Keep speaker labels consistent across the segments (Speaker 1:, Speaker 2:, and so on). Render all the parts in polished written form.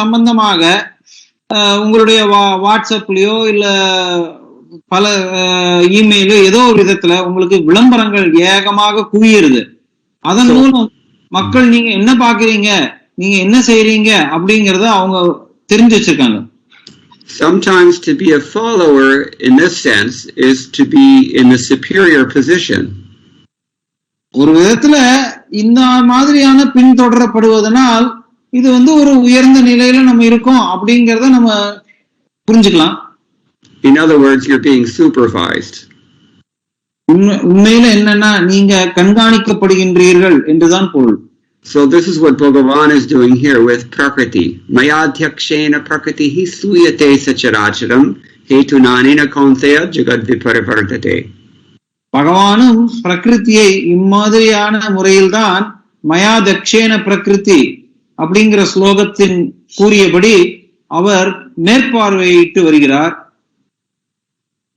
Speaker 1: சம்பந்தமாக உங்களுடைய வாட்ஸ்அப்லயோ இல்ல பல இமெயிலோ ஏதோ ஒரு விதத்துல உங்களுக்கு விளம்பரங்கள் ஏகமாக குவியிருது. அதன் மூலம் மக்கள் நீங்க என்ன பாக்குறீங்க, நீங்க என்ன செய்றீங்க அப்படிங்கறத அவங்க தெரிஞ்சு வச்சிருக்காங்க.
Speaker 2: Sometimes to be a follower in this sense is to be in a superior position.
Speaker 1: ஒரு விதத்துல இந்த மாதிரியான பின்தொடரப்படுவதனால் இது ஒரு உயர்ந்த நிலையில நம்ம இருக்கோம் அப்படிங்கறத நம்ம புரிஞ்சுக்கலாம்.
Speaker 2: In other words, you're being supervised.
Speaker 1: உண்மையில என்னன்னா நீங்க கண்காணிக்கப்படுகின்றீர்கள் என்றுதான் பொருள்.
Speaker 2: So this is what Bhagavan is doing here with Prakriti. Mayadhyakshena Prakritihi suyate sacharacharam hetunanina kaunteya jagad viparivartate.
Speaker 1: பகவானும் பிரகிருதியை இம்மாதிரியான முறையில்தான் மயாதக்ஷேன பிரகிருதி அப்படிங்கிற ஸ்லோகத்தின் கூறியபடி அவர் மேற்பார்வையிட்டு வருகிறார்.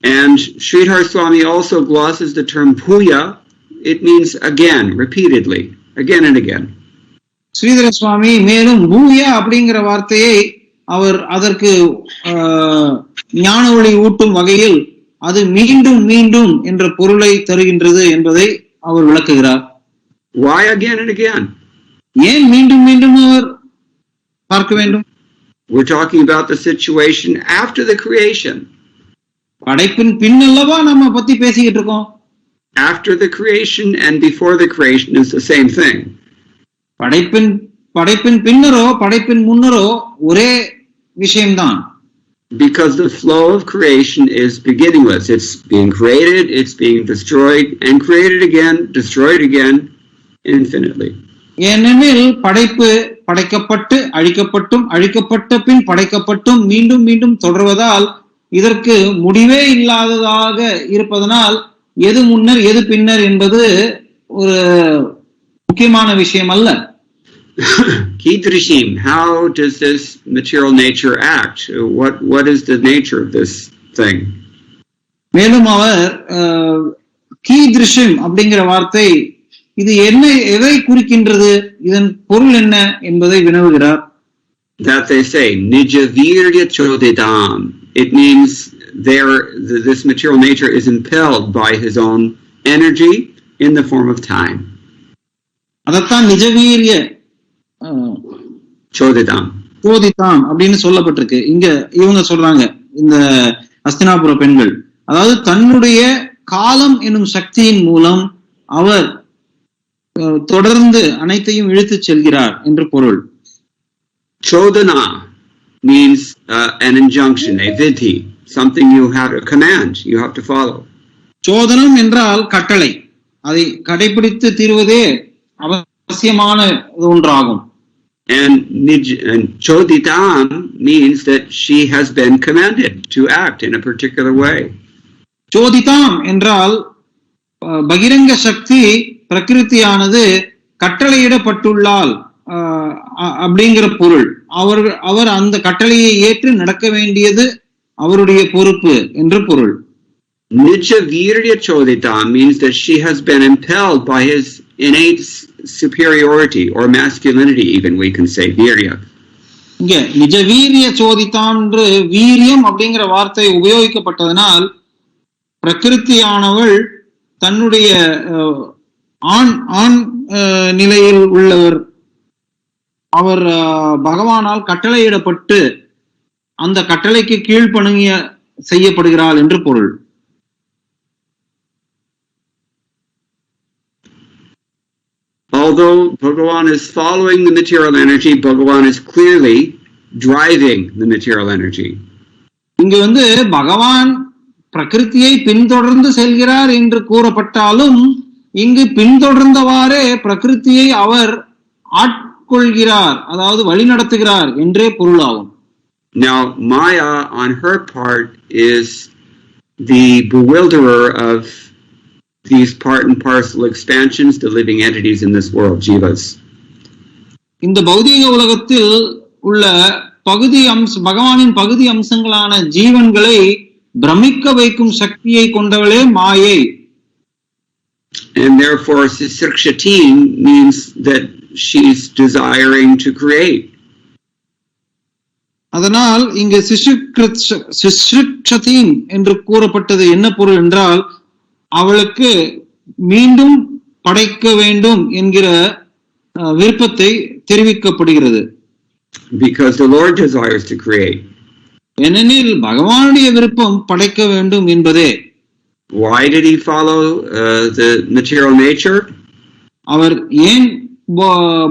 Speaker 2: And Sridhar Swami also glosses the term bhuya. It means again, repeatedly, again and again.
Speaker 1: Sridhara சுவாமி மேலும் பூயா அப்படிங்கிற வார்த்தையை அவர் அதற்கு ஞான ஒளி ஊட்டும் வகையில் அது மீண்டும் மீண்டும் என்ற பொருளை தருகின்றது என்பதை அவர் விளக்குகிறார்.
Speaker 2: Why again and again?
Speaker 1: ஏன் மீண்டும் மீண்டும் அவர் பார்க்க வேண்டும்?
Speaker 2: We're talking about the situation after the creation.
Speaker 1: படைப்பின் பின்னல்லவா நம்ம பத்தி பேசிக்கிட்டு இருக்கோம்.
Speaker 2: After the creation and before the creation is the same thing.
Speaker 1: படைப்பின் பின்னரோ படைப்பின் முன்னரோ ஒரே விஷயம்தான்.
Speaker 2: Because the flow of creation is beginningless. It's being created, it's being destroyed, and created again, destroyed again, infinitely.
Speaker 1: ஏனெனில் படைப்பு படைக்கப்பட்டு அழிக்கப்பட்டும் அழிக்கப்பட்ட பின் படைக்கப்பட்டும் மீண்டும் மீண்டும் தொடர்வதால் இதற்கு முடிவே இல்லாததாக இருப்பதனால் எது முன்னர் எது பின்னர் என்பது ஒரு முக்கியமான விஷயம் அல்ல.
Speaker 2: Kidrishim, how does this material nature act? What is the nature of this thing?
Speaker 1: மேலும் அவர் கீதிருஷம் அப்படிங்கிற வார்த்தை இது என்ன எதை குறிக்கின்றது, இதன் பொருள் என்ன என்பதை வினவுகிறார்.
Speaker 2: That they say nijavirya chodidam. It means this material nature is impelled by his own energy in the form of time.
Speaker 1: அதத்தான் நிஜவீரிய
Speaker 2: chodidam
Speaker 1: அப்படின்னு சொல்லப்பட்டிருக்கு. இங்க இவங்க சொல்றாங்க, இந்த அஸ்தினாபுர பெண்கள், அதாவது தன்னுடைய காலம் என்னும் சக்தியின் மூலம் அவர் தொடர்ந்து அனைத்தையும் இழுத்து செல்கிறார் என்று பொருள்.
Speaker 2: Chodana means an injunction, a vidhi, something you have a command, you have to follow.
Speaker 1: சோதனம் என்றால் கட்டளை, அதை கடைபிடித்து தீர்வதே அவசியமான ஒன்றாகும்.
Speaker 2: And choditam means that she has been commanded to act in a particular way.
Speaker 1: சோதிதாம் என்றால் பகிரங்க சக்தி பிரகிருதியானது கட்டளையிடப்பட்டுள்ளால் அப்படிங்கிற பொருள். அவர் அந்த கட்டளையை ஏற்று நடக்க வேண்டியது அவருடைய பொறுப்பு என்று பொருள்.
Speaker 2: Nijavirya choditam means that she has been impelled by his innate superiority or masculinity, even we can say virya.
Speaker 1: இங்க நிஜ வீரிய சோதிதான் என்று வீரியம் அப்படிங்கிற வார்த்தை உபயோகிக்கப்பட்டதனால் பிரகிருதியானவள் தன்னுடைய ஆண் நிலையில் உள்ளவர், அவர் பகவானால் கட்டளையிடப்பட்டு அந்த கட்டளைக்கு கீழ்ப்பணிய செய்யப்படுகிறாள் என்று பொருள்.
Speaker 2: Although Bhagavan is following the material energy, Bhagavan is clearly driving the material energy.
Speaker 1: இங்கு பகவான் பிரகிருதியை பின்தொடர்ந்து செல்கிறார் என்று கூறப்பட்டாலும் இங்கு பின்தொடர்ந்தவாறே பிரகிருதியை அவர் ஆட்கொள்கிறார், அதாவது வழி நடத்துகிறார் என்றே பொருளாகும்.
Speaker 2: Now Maya on her part is the bewilderer of these part and parcel expansions, the living entities in this world, jivas.
Speaker 1: இந்த பௌதீக உலகத்தில் உள்ள பகவானின் பகுதி அம்சங்களான ஜீவன்களை பிரமிக்க வைக்கும் சக்தியை கொண்டவளே மாயை.
Speaker 2: And therefore Sisrikshatin means that she's desiring to create.
Speaker 1: அதனால் இங்கு சிஸ்ருக்ஷதீம் என்று கூறப்பட்டது என்ன பொருள் என்றால், அவளுக்கு மீண்டும் படைக்க வேண்டும் என்கிற விருப்பத்தை தெரிவிக்கப்படுகிறது.
Speaker 2: Because the Lord desires to create.
Speaker 1: ஏனெனில் பகவானுடைய விருப்பம் படைக்க வேண்டும் என்பதே.
Speaker 2: Why did he follow the material nature?
Speaker 1: அவர் ஏன்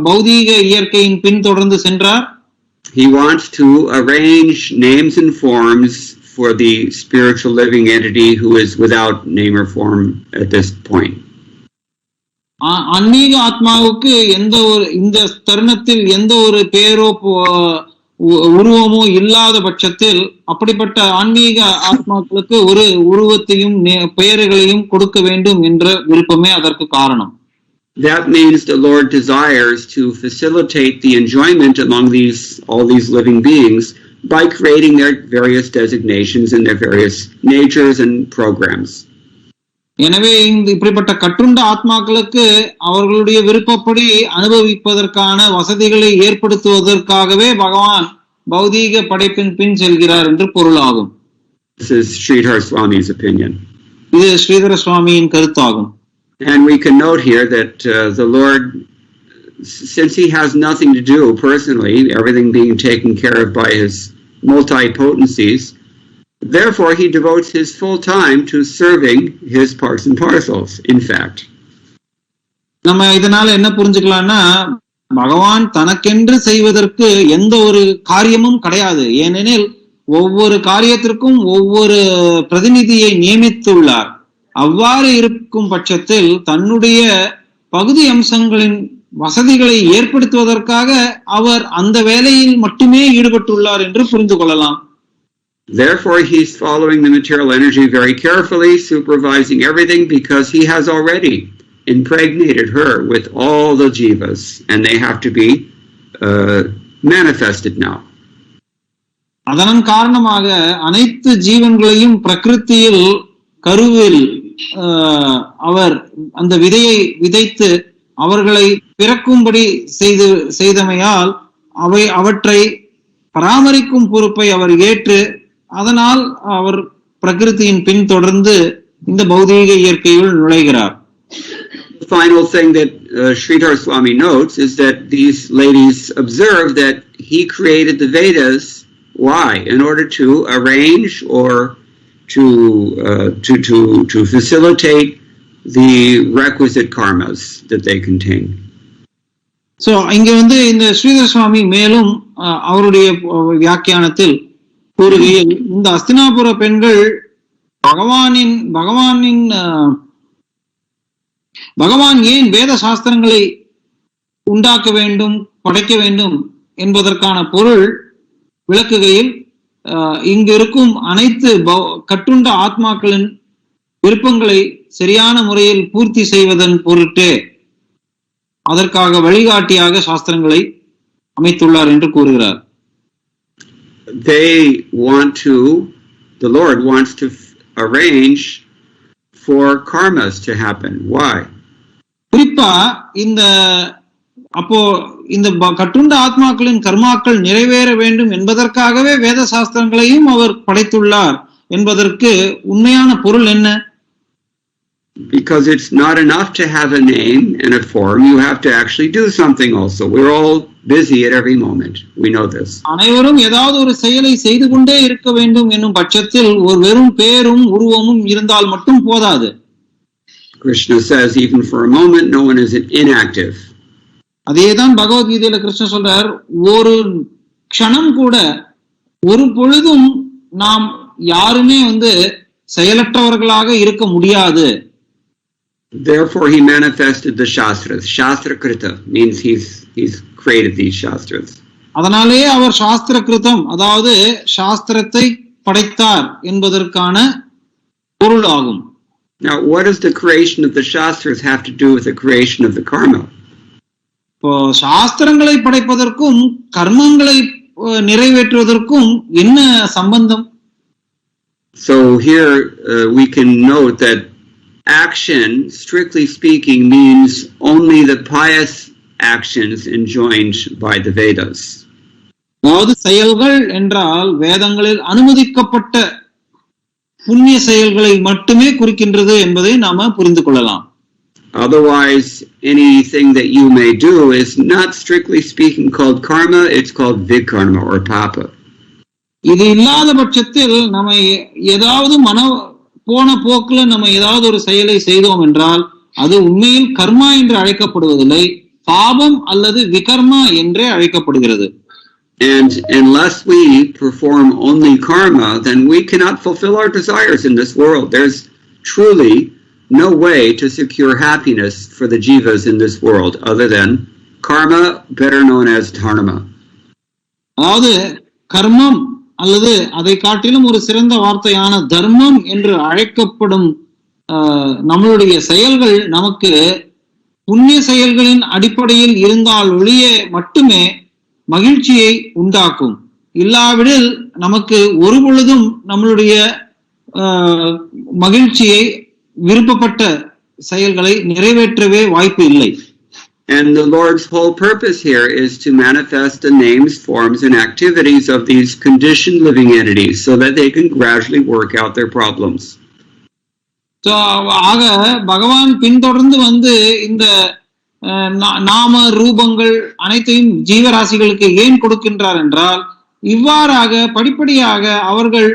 Speaker 1: பௌதீக இயற்கையின் பின் தொடர்ந்து சென்றார்?
Speaker 2: He wants to arrange names and forms for the spiritual living entity who is without name or form at this point.
Speaker 1: ஆன்மீக ஆத்மாவுக்கு இந்த தருணத்தில் எந்த ஒரு பேரோ உருவமோ இல்லாத பட்சத்தில் அப்படிப்பட்ட ஆன்மீக ஆத்மாக்களுக்கு ஒரு உருவத்தையும் பெயர்களையும் கொடுக்க வேண்டும் என்ற விருப்பமே அதற்கு காரணம்.
Speaker 2: That means the Lord desires to facilitate the enjoyment among all these living beings by creating their various designations and their various natures and programs.
Speaker 1: எனவே இப்படிப்பட்ட கட்டுண்ட ஆத்மாக்களுக்கு அவர்களுடைய விருப்பப்படி அனுபவிப்பதற்கான வசதிகளை ஏற்படுத்துவதற்காகவே பகவான் பௌதீக படைப்பின் பின் செல்கிறார் என்று பொருளாகும்.
Speaker 2: This is Sridhar Swami's opinion.
Speaker 1: இது ஸ்ரீதர சுவாமியின் கருத்தாகும்.
Speaker 2: And we can note here that the Lord, since he has nothing to do personally, everything being taken care of by his multi-potencies, therefore he devotes his full time to serving his parts and parcels, in fact.
Speaker 1: நம்ம இதனால என்ன புரிஞ்சுக்கலாம்னா, பகவான் தனக்கென்று செய்வதற்கு எந்த ஒரு காரியமும் கிடையாது. ஏனெனில் ஒவ்வொரு காரியத்திற்கும் ஒவ்வொரு பிரதிநிதியை நியமித்துள்ளார். அவ்வாறு இருக்கும் பட்சத்தில் தன்னுடைய பகுதி அம்சங்களின் வசதிகளை ஏற்படுத்துவதற்காக அவர் அந்த வேலையில் மட்டுமே ஈடுபட்டுள்ளார் என்று புரிந்து கொள்ளலாம்.
Speaker 2: Therefore he's following the material energy very carefully, supervising everything, because he has already impregnated her with all the jivas, and they have to be manifested now.
Speaker 1: அதன் காரணமாக அனைத்து ஜீவன்களையும் பிரகிருத்தியில் கருவில் அவர் அந்த விதையை விதைத்து அவர்களை பிறக்கும்படி செய்தமையால் அவற்றை பராமரிக்கும் பொறுப்பை அவர் ஏற்று, அதனால் அவர் பிரகிருத்தியின் பின் தொடர்ந்து இந்த பௌதீக இயற்கையில் நுழைகிறார்.
Speaker 2: The final thing that Sridhar Swami notes is that these ladies observe that he created the Vedas. Why? In order to arrange or to facilitate the requisite karmas that they contain.
Speaker 1: So இங்க இந்த ஸ்ரீதர சுவாமி மேலும் அவருடைய வியாக்கியானத்தில் கூறுகையில், இந்த அஸ்தினாபுர பெண்கள் பகவான் ஏன் வேத சாஸ்திரங்களை உண்டாக்க வேண்டும், படைக்க வேண்டும் என்பதற்கான பொருள் விளக்குகையில், இங்கு இருக்கும் அனைத்து கட்டுண்ட ஆத்மாக்களின் விருப்பங்களை சரியான முறையில் பூர்த்தி செய்வதன் பொருட்டே அதற்காக வழிகாட்டியாக சாஸ்திரங்களை அமைத்துள்ளார் என்று கூறுகிறார்.
Speaker 2: The Lord wants to arrange for karmas to happen. Why?
Speaker 1: குறிப்பா இந்த கட்டுண்ட ஆத்மாக்களின் கர்மாக்கள் நிறைவேற வேண்டும் என்பதற்காகவே வேத சாஸ்திரங்களையும் அவர் படைத்துள்ளார் என்பதற்கு உண்மையான பொருள் என்ன?
Speaker 2: Because it's not enough to have a name and a form, you have to actually do something also. We're all busy at every moment. We know this.
Speaker 1: அனைவரும் ஏதாவது ஒரு செயலை செய்து கொண்டே இருக்க வேண்டும் என்னும் பட்சத்தில் ஒரு வெறும் பேரும் உருவமும் இருந்தால் மட்டும் போதாது.
Speaker 2: Krishna says even for a moment no one is inactive.
Speaker 1: அதேதான் பகவத்கீதையில கிருஷ்ணர் சொல்றார், ஒரு க்ஷணம் கூட ஒரு பொழுதும் நாம் யாருமே செயலற்றவர்களாக இருக்க முடியாது.
Speaker 2: Therefore he manifested the shastras. Shastra krita means he's created these shastras.
Speaker 1: அதனாலே அவர் சாஸ்திர கிருதம், அதாவது சாஸ்திரத்தை படைத்தார் என்பதற்கான பொருள் ஆகும்.
Speaker 2: Now what does the creation of the shastras have to do with the creation of the karma?
Speaker 1: இப்போ சாஸ்திரங்களை படைப்பதற்கும் கர்மங்களை நிறைவேற்றுவதற்கும் என்ன சம்பந்தம்?
Speaker 2: So here we can note that action, strictly speaking, means only the pious actions enjoined by the Vedas.
Speaker 1: அதாவது செயல்கள் என்றால் வேதங்களில் அனுமதிக்கப்பட்ட புண்ணிய செயல்களை மட்டுமே குறிக்கின்றது என்பதை நாம புரிந்து கொள்ளலாம்.
Speaker 2: Otherwise, anything that you may do is not strictly speaking called karma, it's called vikarma or papa.
Speaker 1: இது இல்லாத பட்சத்தில் நம்ம ஏதாவது போன போக்குல நம்ம ஏதாவது ஒரு செயலை செய்தோம் என்றால் அது உண்மையில் கர்மா என்று அழைக்கப்படுவதில்லை, பாபம் அல்லது விகர்மா என்றே அழைக்கப்படுகிறது.
Speaker 2: And unless we perform only karma, then we cannot fulfill our desires in this world. There's truly no way to secure happiness for the jivas in this world other than karma, better known as dharma.
Speaker 1: அதாவது கர்மம் அல்லது அதை காட்டிலும் ஒரு சிறந்த வார்த்தையான தர்மம் என்று அழைக்கப்படும் நம்மளுடைய செயல்கள் நமக்கு புண்ணிய செயல்களின் அடிப்படையில் இருந்தால் ஒழிய மட்டுமே மகிழ்ச்சியை உண்டாக்கும். இல்லாவிடில் நமக்கு ஒரு பொழுதும் நம்மளுடைய மகிழ்ச்சியை விருப்பப்பட்ட செயல்களை நிறைவேற்றவே வாய்ப்பு இல்லை.
Speaker 2: And the Lord's whole purpose here is to manifest the names, forms, and activities of these conditioned living entities so that they can gradually work out their problems.
Speaker 1: So, ஆக பகவான் பின்தொடர்ந்து வந்து இந்த நாம ரூபங்கள் அனைத்தையும் ஜீவராசிகளுக்கு ஏன் கொடுக்கின்றார் என்றால் இவ்வாறாக படிப்படியாக அவர்கள்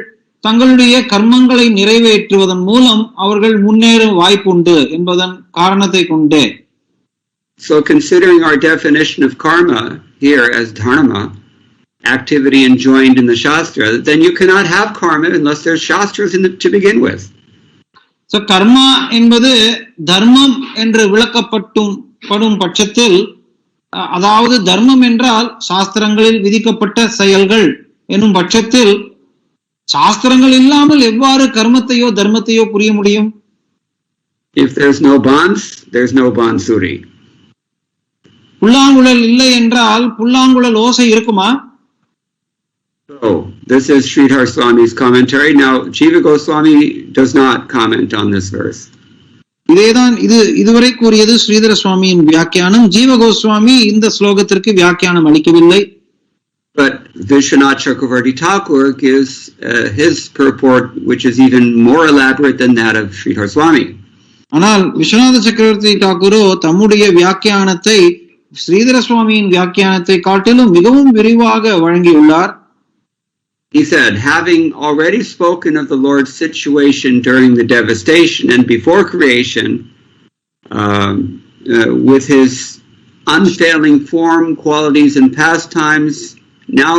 Speaker 1: தங்களுடைய கர்மங்களை நிறைவேற்றுவதன் மூலம் அவர்கள் முன்னேறும் வாய்ப்பு உண்டு என்பதன் காரணத்தை கொண்டே.
Speaker 2: So considering our definition of karma here as dharma, activity enjoined in the Shastra, then you cannot have karma unless there's Shastras to begin with.
Speaker 1: So karma என்பது தர்மம் என்று விளக்கப்படும் பட்சத்தில், அதாவது தர்மம் என்றால் சாஸ்திரங்களில் விதிக்கப்பட்ட செயல்கள் என்னும் பட்சத்தில் சாஸ்திரங்கள் இல்லாமல் எவ்வாறு கர்மத்தையோ தர்மத்தையோ புரிய முடியும்?
Speaker 2: If there's no bonds, there's no bansuri.
Speaker 1: புல்லாங்குழல் இல்லை என்றால் புல்லாங்குழல் ஓசை இருக்குமா?
Speaker 2: So, this is Sridhar Swami's commentary. Now, Jiva Goswami does not comment on this verse.
Speaker 1: இதேதான் இதுவரை கூறியது ஸ்ரீதர சுவாமியின் வியாக்கியானம். ஜீவ கோஸ்வாமி இந்த ஸ்லோகத்திற்கு வியாக்கியானம் அளிக்கவில்லை.
Speaker 2: But Vishwanath Chakravarti Thakur gives his purport, which is even more elaborate than that of Sridhar Swami.
Speaker 1: ஆனால் விஸ்வநாத சக்கரவர்த்தி தாக்கூரோ தம்முடைய வியாக்கியானத்தை ஸ்ரீதர சுவாமியின் வியாக்கியானத்தை காட்டிலும் மிகவும் விரிவாக வழங்கியுள்ளார்.
Speaker 2: He said, having already spoken of the Lord's situation during the devastation and before creation, with his unfailing form, qualities, and pastimes, now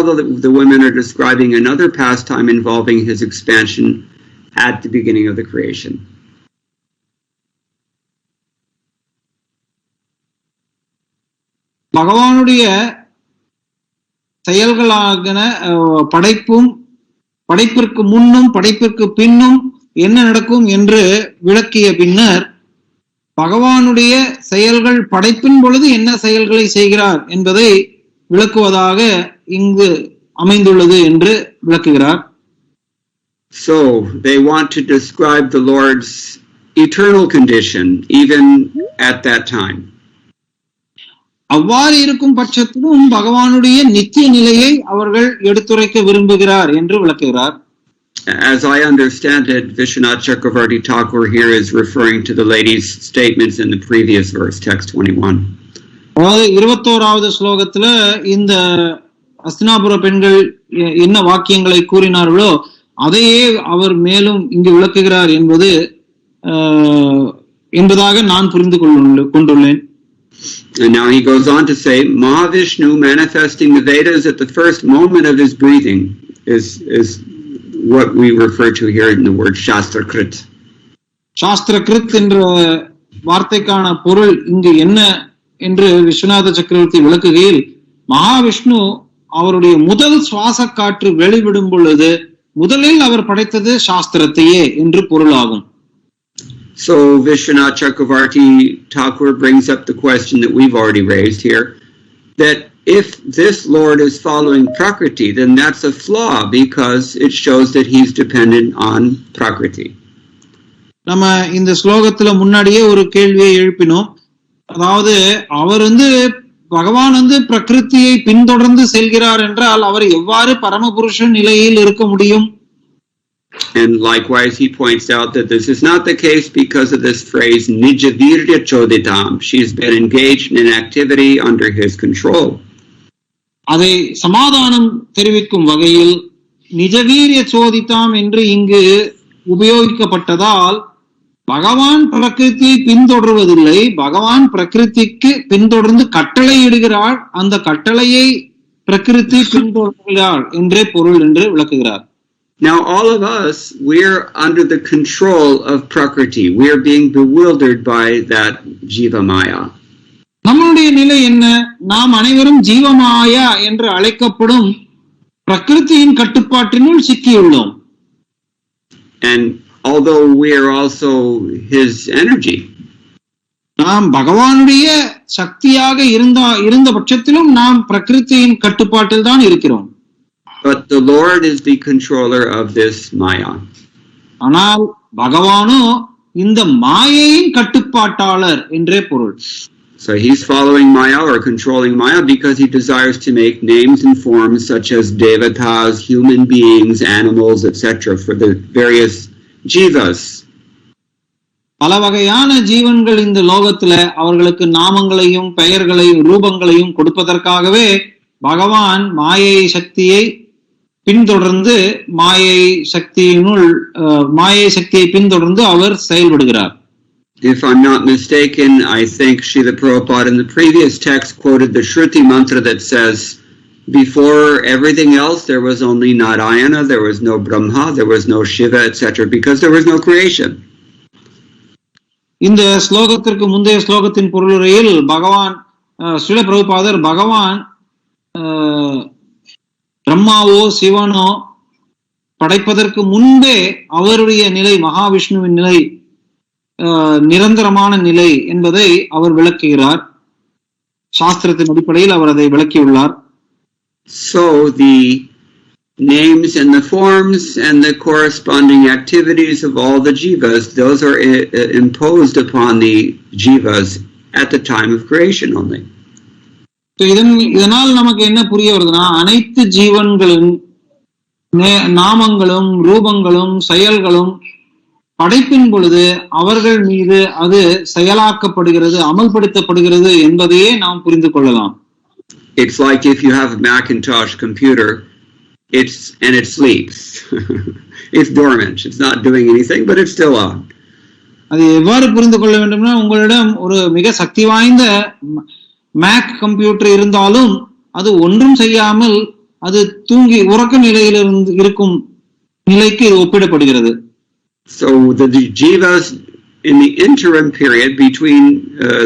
Speaker 2: the women are describing another pastime involving his expansion at the beginning of the creation.
Speaker 1: பகவானுடைய செயல்களான படைப்பிற்கு முன்னும் படைப்பிற்கு பின்னும் என்ன நடக்கும் என்று விளக்கிய பின்னர் பகவானுடைய செயல்கள் படைப்பின் பொழுது என்ன செயல்களை செய்கிறார் என்பதை விளக்குவதாக இங்கு அமைந்துள்ளது என்று விளக்குகிறார்.
Speaker 2: So they want to describe the Lord's eternal condition even at that time.
Speaker 1: அவ்வாறு இருக்கும் பட்சத்திலும் பகவானுடைய நித்திய நிலையை அவர்கள் எடுத்துரைக்க விரும்புகிறார் என்று விளக்குகிறார்.
Speaker 2: As I understand it, Vishwanath Chakravarti Thakur here is referring to the lady's statements in the previous verse, text 21.
Speaker 1: அதாவது 21வது ஸ்லோகத்துல இந்த அஸ்தினாபுர பெண்கள் என்ன வாக்கியங்களை கூறினார்களோ அதையே அவர் மேலும் இங்கு விளக்குகிறார் என்பதாக நான் புரிந்து கொண்டுள்ளேன்.
Speaker 2: And now he goes on to say, Mahavishnu manifesting the Vedas at the first moment of his breathing is what we refer to here in the word Shastrakrit. Shastrakrit
Speaker 1: என்ற வார்த்தைக்கான பொருள் இங்கு என்ன என்று விஸ்வநாத சக்கரவர்த்தி விளக்குகையில், மகாவிஷ்ணு அவருடைய முதல் சுவாச காற்று வெளிவிடும் பொழுது முதலில் அவர் படைத்தது சாஸ்திரத்தையே என்று பொருளாகும்.
Speaker 2: So Vishwanath Chakravarti Thakur brings up the question that we've already raised here, that if this Lord is following Prakriti, then that's a flaw because it shows that he's dependent on Prakriti.
Speaker 1: நம்ம இந்த ஸ்லோகத்துல முன்னாடியே ஒரு கேள்வியை எழுப்பினோம். அதாவது அவர் பகவான் பிரகிருதியை பின்தொடர்ந்து செல்கிறார் என்றால் அவர் எவ்வாறு பரமபுருஷன் நிலையில் இருக்க முடியும்?
Speaker 2: And likewise, he points out that this is not the case because of this phrase, Nijavirya Choditam. She's been engaged in activity under his control.
Speaker 1: அதை சமாதானம் தெரிவிக்கும் வகையில் நிஜவீரிய சோதித்தாம் என்று இங்கு உபயோகிக்கப்பட்டதால் பகவான் பிரகிருதியை பின்தொடர்வதில்லை, பகவான் பிரகிருதிக்கு பின்தொடர்ந்து கட்டளை இடுகிறார், அந்த கட்டளையை பிரகிருதி பின்தொடர்கிறார் என்றே பொருள் என்று விளக்குகிறார்.
Speaker 2: Now all of us, we're under the control of Prakriti. We're being bewildered by that Jiva Maya.
Speaker 1: நம்முடைய நிலை என்ன? நாம் அனைவரும் ஜீவமாயா என்று அழைக்கப்படும் பிரகிருதியின் கட்டுப்பாட்டினுள் சிக்கியுள்ளோம்.
Speaker 2: And although we are also his energy,
Speaker 1: நாம் பகவானுடைய சக்தியாக இருந்த பட்சத்திலும் நாம் பிரகிருதியின் கட்டுப்பாட்டில் தான் இருக்கிறோம்.
Speaker 2: but the Lord is the controller of this Maya.
Speaker 1: ஆனால் பகவானோ இந்த மாயையின் கட்டுப்பாட்டாளர் என்றே பொருள்.
Speaker 2: So he's following Maya or controlling Maya because he desires to make names and forms such as devatas, human beings, animals, etc. for the various jivas.
Speaker 1: பல வகையான ஜீவன்கள் இந்த லோகத்துல அவர்களுக்கு நாமங்களையும் பெயர்களையும் ரூபங்களையும் கொடுப்பதற்காகவே பகவான் மாயை சக்தியை பின்தொடர்ந்து மாயை சக்தியை பின்தொடர்ந்து அவர் செயல்படுகிறார்.
Speaker 2: If I'm not mistaken, I think Srila Prabhupada in the previous text quoted the Shruti mantra that says, before everything else there was only Narayana, there was no Brahma, there was no Shiva, etc. because there was no creation.
Speaker 1: இந்த ஸ்லோகத்திற்கு முந்தைய ஸ்லோகத்தின் பொருளுரையில் பகவான் ஸ்ரீல பிரபுபாதர் பகவான் பிரம்மாவோ சிவனோ படைப்பதற்கு முன்பே அவருடைய நிலை மகாவிஷ்ணுவின் நிலை நிரந்தரமான நிலை என்பதை அவர் விளக்குகிறார். சாஸ்திரத்தின் அடிப்படையில் அவர் அதை விளக்கியுள்ளார்.
Speaker 2: So the names and the forms and the corresponding activities of all the jivas, those are imposed upon the jivas at the time of creation only.
Speaker 1: இதனால் நமக்கு என்ன புரிய வருதுன்னா, அனைத்து ஜீவன்களின் நாமங்களும் ரூபங்களும் செயல்களும் படைப்பின் பொழுது அவர்கள் மீது அது செயலாக்கப்படுகிறது, அமல்படுத்தப்படுகிறது என்பதையே நாம் புரிந்து கொள்ளலாம்.
Speaker 2: It's like if you have a Macintosh computer, it sleeps. It's dormant. It's not doing anything, but it's still on.
Speaker 1: அது எவ்வாறு புரிந்து கொள்ள வேண்டும்னா, உங்களிடம் ஒரு மிக சக்தி வாய்ந்த மேக் கம்ப்யூட்டர் இருந்தாலும் அது ஒன்றும் செய்யாமல் அது தூங்கி உறக்க நிலையில் இருக்கும் நிலைக்கு இது ஒப்பிடப்படுகிறது.
Speaker 2: So the jivas in the interim period between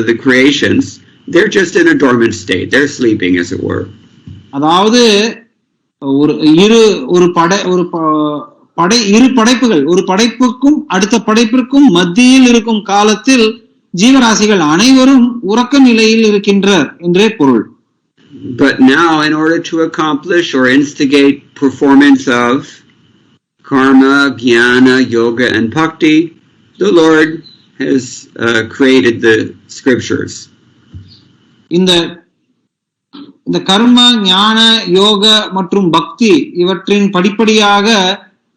Speaker 2: the creations, they're just in a dormant state. They're sleeping, as it were.
Speaker 1: அதாவது இரு படைப்புகள், ஒரு படைப்புக்கும் அடுத்த படைப்பிற்கும் மத்தியில் இருக்கும் காலத்தில் ஜீவராசிகள் அனைவரும் உறக்க நிலையில் இருக்கின்றனர் என்றே பொருள்.
Speaker 2: But now, in order to accomplish or instigate performance of karma, jnana, yoga, and bhakti, the Lord has created the scriptures. இந்த கர்ம, ஞான, யோக மற்றும் பக்தி இவற்றின் படிப்படியாக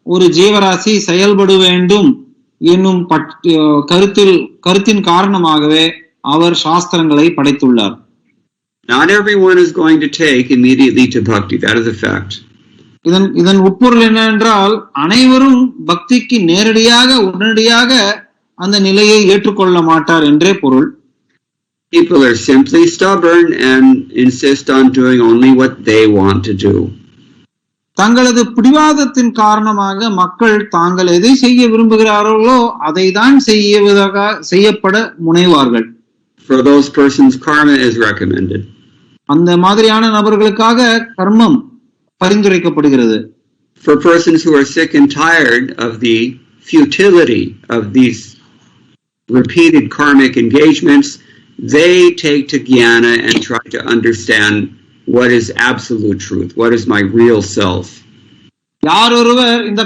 Speaker 2: ஒரு ஜீவராசி செயல்பட வேண்டும் என்னும் கருத்தின் காரணமாகவே அவர் சாஸ்திரங்களை படைத்துள்ளார். Not everyone is going to take immediately to bhakti. That is a fact.
Speaker 1: இதன் உட்பொருள் என்னவென்றால், அனைவரும் பக்திக்கு உடனடியாக அந்த நிலையை ஏற்றுக்கொள்ள மாட்டார் என்றே பொருள்.
Speaker 2: People are simply stubborn and insist on doing only what they want to do.
Speaker 1: தங்களது பிடிவாதத்தின் காரணமாக மக்கள் தாங்கள் எதை செய்ய விரும்புகிறார்களோ அதை தான் செய்யப்பட முனைவார்கள்.
Speaker 2: For those persons, karma is recommended.
Speaker 1: அந்த மாதிரியான நபர்களுக்காக கர்மம் பரிந்துரைக்கப்படுகிறது.
Speaker 2: For persons who are sick and tired of the futility of these repeated karmic engagements, they take to jnana and try to understand what is absolute truth, what is my real self.
Speaker 1: யாரொருவர் இந்த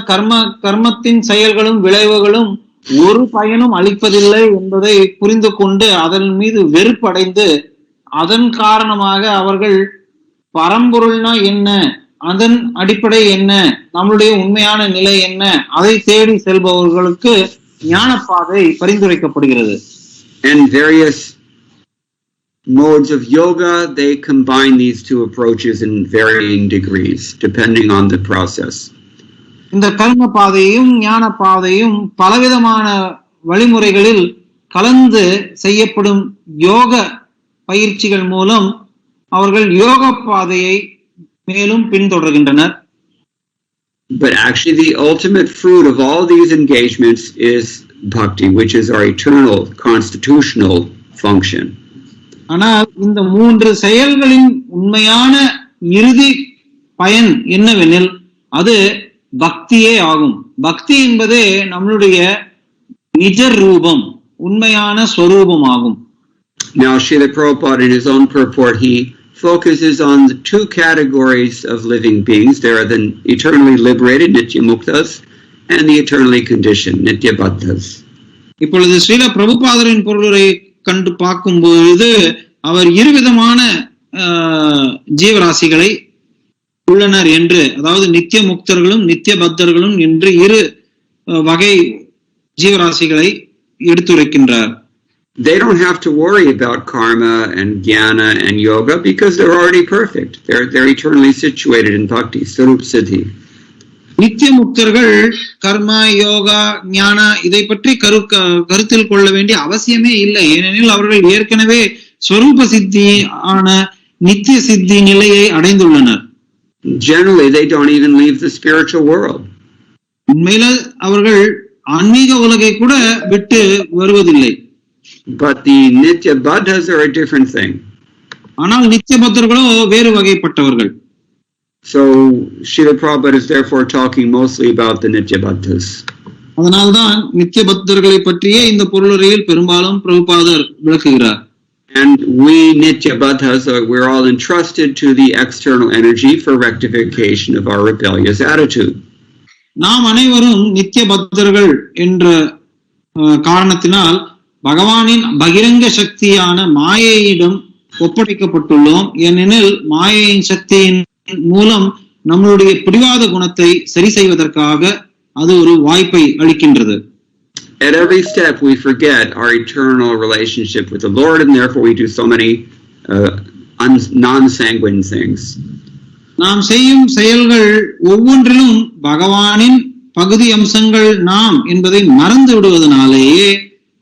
Speaker 1: கர்மத்தின் செயல்களும் விளைவுகளும் ஒரு பயனும் அளிப்பதில்லை என்பதை புரிந்து கொண்டு அதன் மீது வெறுப்படைந்து அதன் காரணமாக அவர்கள் பரம்பொருள்னா என்ன, அதன் அடிப்படை என்ன, நம்மளுடைய உண்மையான நிலை என்ன, அதை தேடி செல்பவர்களுக்கு ஞானப்பாதை பரிந்துரைக்கப்படுகிறது.
Speaker 2: And various modes of yoga, they combine these two approaches in varying degrees, depending on the process.
Speaker 1: இந்த கர்ம பாதையும் ஞான பாதையும் பலவிதமான வழிமுறைகளில் கலந்து செய்யப்படும் யோக பயிற்சிகள் மூலம் அவர்கள் யோக பாதையை மேலும் பின்தொடர்கின்றனர்.
Speaker 2: But actually the ultimate fruit of all these engagements is bhakti, which is our eternal constitutional function.
Speaker 1: ஆனால் இந்த மூன்று செயல்களின் உண்மையான இறுதி பயன் என்னவெனில் அது பக்தியே ஆகும். பக்தி என்பதே நம்மளுடைய நிஜ ரூபம், உண்மையான ஸ்வரூபம் ஆகும்.
Speaker 2: Now Srila Prabhupada in his own purport, he focuses on the two categories of living beings. There are the eternally liberated Nitya.Muktas and the eternally conditioned Nitya.Baddhas.
Speaker 1: இப்பொழுது ஸ்ரீல பிரபுபாதரின் பொருளை கண்டு பார்க்கும்போது அவர் இருவிதமான ஜீவராசிகளை உள்ளனர் என்று, அதாவது நித்திய முக்தர்களும் நித்திய பத்தர்களும் என்று இரு வகை ஜீவராசிகளை எடுத்துரைக்கின்றார்.
Speaker 2: They don't have to worry about karma and jnana and yoga because they're already perfect. They're eternally situated in bhakti, sarup siddhi.
Speaker 1: நித்திய முக்தர்கள் கர்மா யோகா ஞானா இதை பற்றி கருத்தில் கொள்ள வேண்டிய அவசியமே இல்லை. ஏனெனில் அவர்கள் ஏற்கனவே ஸ்வரூப சித்தி ஆன நித்திய சித்தி நிலையை அடைந்துள்ளனர்.
Speaker 2: Generally, they don't even leave the spiritual world.
Speaker 1: உண்மையில அவர்கள் ஆன்மீக உலகை கூட விட்டு வருவதில்லை.
Speaker 2: But the Nitya.Baddhas are a different thing.
Speaker 1: ஆனால் நித்திய பக்தர்களோ வேறு வகைப்பட்டவர்கள்.
Speaker 2: So Srila Prabhupada is therefore talking mostly about the Nitya.Baddhas.
Speaker 1: அதனால்தான் நித்திய பக்தர்களை பற்றியே இந்த பொருளுரையில் பெரும்பாலும் பிரபுபாதர் விளக்குகிறார்.
Speaker 2: And we Nitya.Baddhas, we're all entrusted to the external energy for rectification of our rebellious attitude.
Speaker 1: நாம் அனைவரும் நித்திய பக்தர்கள் என்ற காரணத்தினால் பகவானின் பகிரங்க சக்தியான மாயையிடம் ஒப்படைக்கப்பட்டுள்ளோம். ஏனெனில் மாயையின் சக்தியின் மூலம் நம்மளுடைய பிடிவாத குணத்தை சரி செய்வதற்காக அது ஒரு வாய்ப்பை அளிக்கின்றது.
Speaker 2: At every step we forget our eternal relationship with the Lord, and therefore we do so many non-sanguine things.
Speaker 1: நாம் செய்யும் செயல்கள் ஒவ்வொன்றிலும் பகவானின் பகுதி அம்சங்கள் நாம் என்பதை மறந்து விடுவதனாலேயே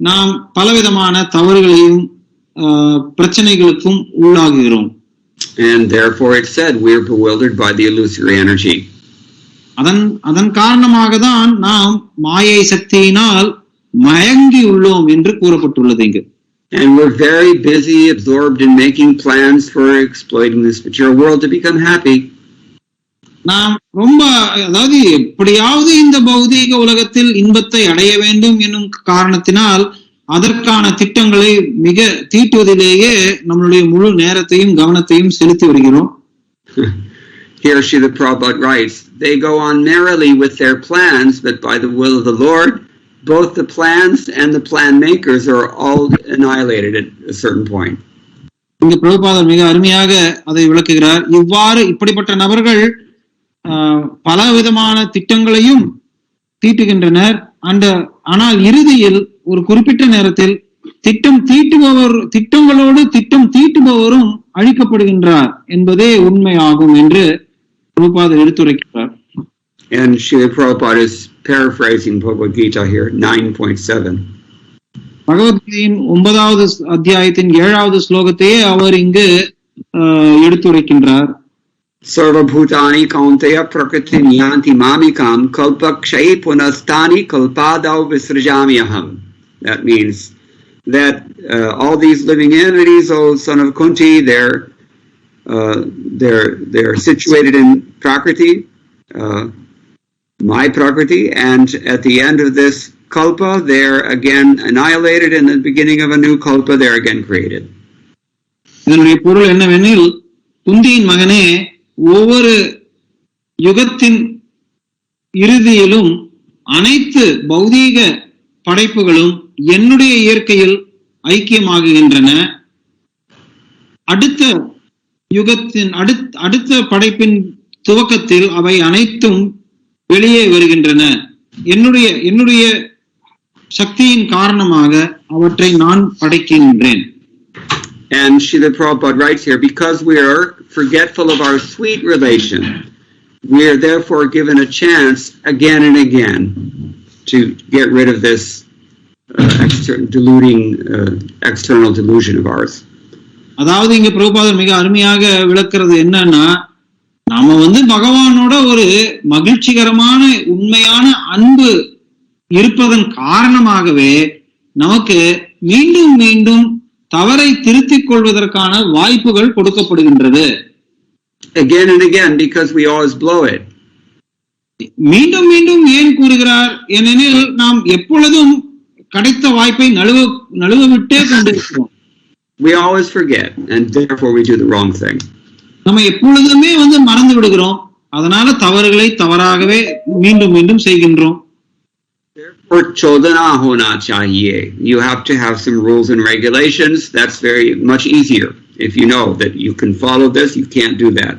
Speaker 1: நாம் பலவிதமான தவறுகளையும் பிரச்சனைகளுக்கும் உள்ளாகுகிறோம்.
Speaker 2: And therefore it said we are bewildered by the illusory energy.
Speaker 1: அதன் காரணமாக தான் நாம் மாயை சக்தியினால் மயங்கி உள்ளோம் என்று கூறப்பட்டுள்ளது இங்கு.
Speaker 2: And we're very busy, absorbed in making plans for exploiting this material world to become happy.
Speaker 1: நாம் ரொம்ப, அதாவது எப்படியாவது இந்த பௌதீக உலகத்தில் இன்பத்தை அடைய வேண்டும் என்னும் காரணத்தினால் அதற்கான திட்டங்களை மிக தீட்டுவதிலேயே நம்மளுடைய முழு நேரத்தையும் கவனத்தையும் செலுத்தி வருகிறோம்.
Speaker 2: Here Srila Prabhupada writes, they go on merrily with their plans, but by the will of the Lord, both the plans and the plan makers are all annihilated at a certain point.
Speaker 1: இங்க பிரபுபாதர் மிக அருமையாக அதை விளக்குகிறார். இவ்வாறு இப்படிப்பட்ட நபர்கள் பல விதமான திட்டங்களையும் தீட்டுகின்றனர். ஆனால் இறுதியில் ஒரு குறிப்பிட்ட நேரத்தில் திட்டங்களோடு திட்டம் தீட்டுபவரும் அழிக்கப்படுகின்றார் என்பதே உண்மையாகும் என்று பிரபுபாதர் எடுத்துரைக்கிறார்.
Speaker 2: And Srila Prabhupada is paraphrasing Bhagavad Gita here, 9.7.
Speaker 1: பகவத்கீதையின் 9வது அத்தியாயத்தின் 7வது ஸ்லோகத்தையே அவர் இங்கு எடுத்துரைக்கின்றார்.
Speaker 2: Sarva bhutani kaunteya prakriti yanti mamikam kalpakshay punastani kalpadau visrajamyaham. That means that all these living entities, O son of Kunti, they're situated in Prakriti, my Prakriti, and at the end of this kalpa, they're again annihilated, and at the beginning of a new kalpa, they're again created.
Speaker 1: இதனுடைய பொருள் என்னவெனில், குந்தியின் மகனே, ஒவ்வொரு யுகத்தின் இறுதியிலும் அனைத்து பௌதீக படைப்புகளும் என்னுடைய இயற்கையில் ஐக்கியமாகுகின்றன. அடுத்த யுகத்தின் அடுத்த படைப்பின் துவக்கத்தில் அவை அனைத்தும் வெளியே வருகின்றன. என்னுடைய சக்தியின் காரணமாக அவற்றை நான் படைக்கின்றேன்.
Speaker 2: And Srila Prabhupada writes here, because we are forgetful of our sweet relation, we are therefore given a chance again and again to get rid of this external delusion of ours.
Speaker 1: அதாவது இங்க பிரபுபாதர் மிக அருமையாக விளக்குறது என்னன்னா, நாம பகவானோட ஒரு மகிழ்ச்சிகரமான உண்மையான அன்பு இருப்பதன் காரணமாகவே நமக்கு மீண்டும் மீண்டும் தவறை திருத்திக் கொள்வதற்கான வாய்ப்புகள் கொடுக்கப்படுகின்றது.
Speaker 2: Again and again, because we always blow it.
Speaker 1: மீண்டும் மீண்டும் ஏன் கூறுகிறார்? ஏனெனில் நாம் எப்பொழுதும் கிடைத்த வாய்ப்பை நழுவ விட்டே கொண்டிருக்கிறோம்.
Speaker 2: We always forget, and therefore we do the wrong thing.
Speaker 1: நம்ம எப்பொழுதுமே மறந்து விடுகிறோம், அதனால தவறுகளை தவறாகவே மீண்டும் மீண்டும் செய்கின்றோம்.
Speaker 2: Therefore, chodana hona chahiye. You have to have some rules and regulations. That's very much easier. If you know that you can follow this, you can't do that.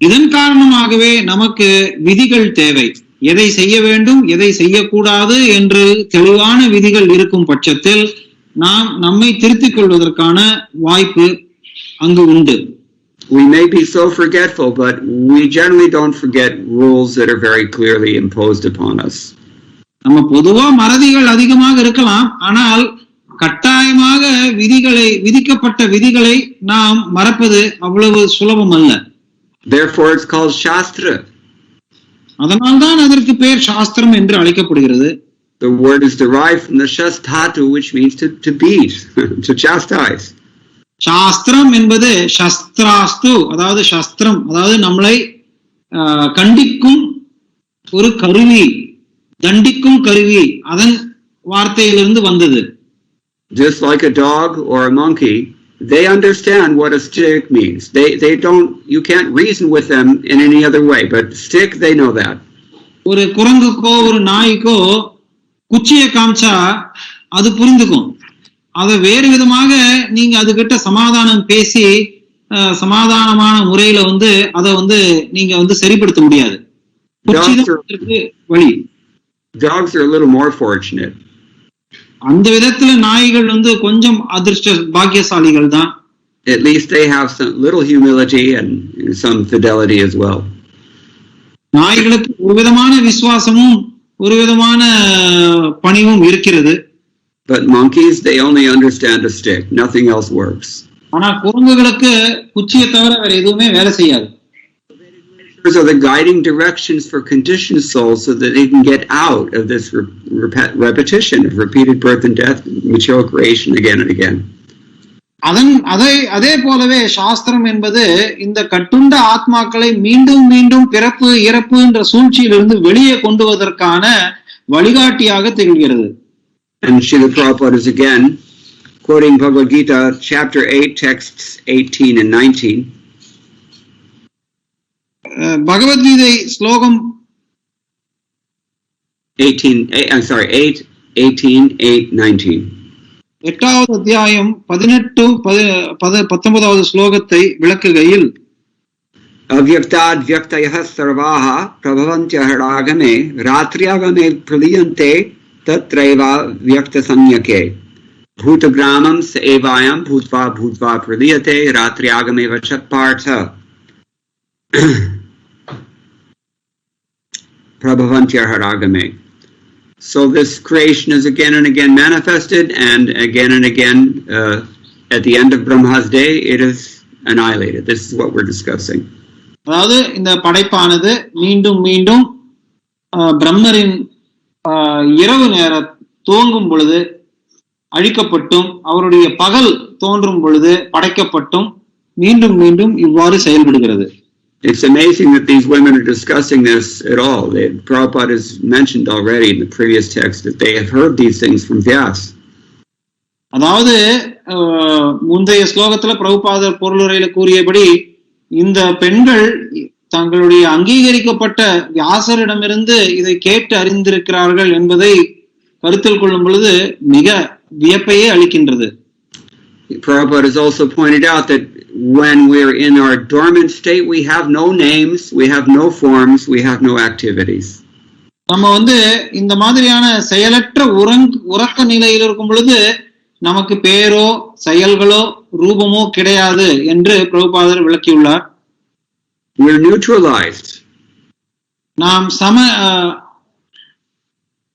Speaker 1: இதன் காரணமாகவே நமக்கு விதிகள் தேவை. எதை செய்ய வேண்டும், எதை செய்யக்கூடாது என்று தெளிவான விதிகள் இருக்கும் பட்சத்தில் நாம் நம்மை திருத்திக் கொள்வதற்கான வாய்ப்பு அங்கு உண்டு.
Speaker 2: We may be so forgetful, but we generally don't forget rules that are very clearly imposed upon us.
Speaker 1: நம்ம பொதுவா மறதிகள் அதிகமாக இருக்கலாம், ஆனால் கட்டாயமாக விதிக்கப்பட்ட விதிகளை நாம் மறப்பது அவ்வளவு சுலபம் அல்ல.
Speaker 2: Therefore it's called Shastra.
Speaker 1: அதனால்தான் அதற்கு பெயர் சாஸ்திரம் என்று அழைக்கப்படுகிறது.
Speaker 2: The word is derived from the shastatu, which means to beat, to chastise.
Speaker 1: சாஸ்திரம் என்பது சஸ்திராஸ்து, அதாவது சஸ்திரம், அதாவது நம்மளை கண்டிக்கும் ஒரு கருவி, தண்டிக்கும் கருவி, அதன் வார்த்தையிலிருந்து வந்தது.
Speaker 2: Just like a dog or a monkey, they understand what a stick means. They don't, you can't reason with them in any other way, but stick, they know that.
Speaker 1: ஒரு குரங்குக்கோ ஒரு நாய்க்கோ குச்சியை காமிச்சா அது புரிந்துக்கும். அதை வேறு விதமாக நீங்க அதுகிட்ட சமாதானம் பேசி சமாதானமான முறையில அதை நீங்க சரிப்படுத்த முடியாது. வழி.
Speaker 2: Dogs are a little more fortunate.
Speaker 1: அந்த விதத்துல நாய்கள் கொஞ்சம் பாக்கியசாலிகள் தான்.
Speaker 2: At least they have some little humility and some fidelity as well.
Speaker 1: நாய்களுக்கு ஒரு விதமான விசுவாசமும் ஒரு விதமான பணிவும் இருக்கிறது.
Speaker 2: But monkeys, they only understand a stick. Nothing else works.
Speaker 1: ஆனா குரங்குகளுக்கு குச்சியை தவிர வேற எதுவுமே வேலை செய்யாது.
Speaker 2: Those are the guiding directions for conditioned souls so that they can get out of this repetition of repeated birth and death, material creation again and again.
Speaker 1: அதே போலவே சாஸ்திரம் என்பது இந்த கட்டுண்ட ஆத்மாக்களை மீண்டும் மீண்டும் பிறப்பு இறப்பு என்ற சூழ்ச்சியிலிருந்து வெளியே கொண்டு வருவதற்கான வழிகாட்டியாக திகழ்கிறது.
Speaker 2: And Srila Prabhupada is again quoting Bhagavad Gita, chapter 8, texts 18 and 19.
Speaker 1: Bhagavad Gita ஸ்லோகம்
Speaker 2: 8:19.
Speaker 1: எட்டாவது அத்தியாயம் 18-19 ஸ்லோகத்தை விளக்குகையில்
Speaker 2: Avyaktaad vyaktayah sarvaha prabhavantyah ragame ratriyagame praliyante tatraiva vyakta samyake bhutagramam saevayam bhutva praliyate ratriyagame vachatpartha prabhavantyah ragame. So this creation is again and again manifested, and again at the end of Brahma's day it is annihilated. This is what we're discussing.
Speaker 1: அதாவது இந்த படைப்பானது மீண்டும் மீண்டும் பிரம்மரின் இரவு நேர துவங்கும் பொழுது அழிக்கப்பட்டும் அவருடைய பகல் தோன்றும் பொழுது படைக்கப்பட்டும் மீண்டும் மீண்டும் இவ்வாறு செயல்படுகிறது.
Speaker 2: It's amazing that these women are discussing this at all. Prabhupada has mentioned already in the previous text that they have heard these things from Vyas.
Speaker 1: அதாவது முந்தைய ஸ்லோகத்துல பிரபுபாதர் பொருளுரையில கூறியபடி இந்த பெண்கள் தங்களுடைய அங்கீகரிக்கப்பட்ட வியாசரிடமிருந்து இதை கேட்டு அறிந்திருக்கிறார்கள் என்பதை கருத்தில் கொள்ளும் பொழுது மிக வியப்பையே அளிக்கின்றது.
Speaker 2: Prabhupada has also pointed out that when we're in our dormant state, we have no names, we have no forms, we have no activities.
Speaker 1: நம்ம இந்த மாதிரியான செயலற்ற உறக்க நிலையில் இருக்கும் பொழுது நமக்கு பேரோ செயல்களோ ரூபமோ கிடையாது என்று பிரபுபாதர் விளக்கியுள்ளார்.
Speaker 2: We're neutralized.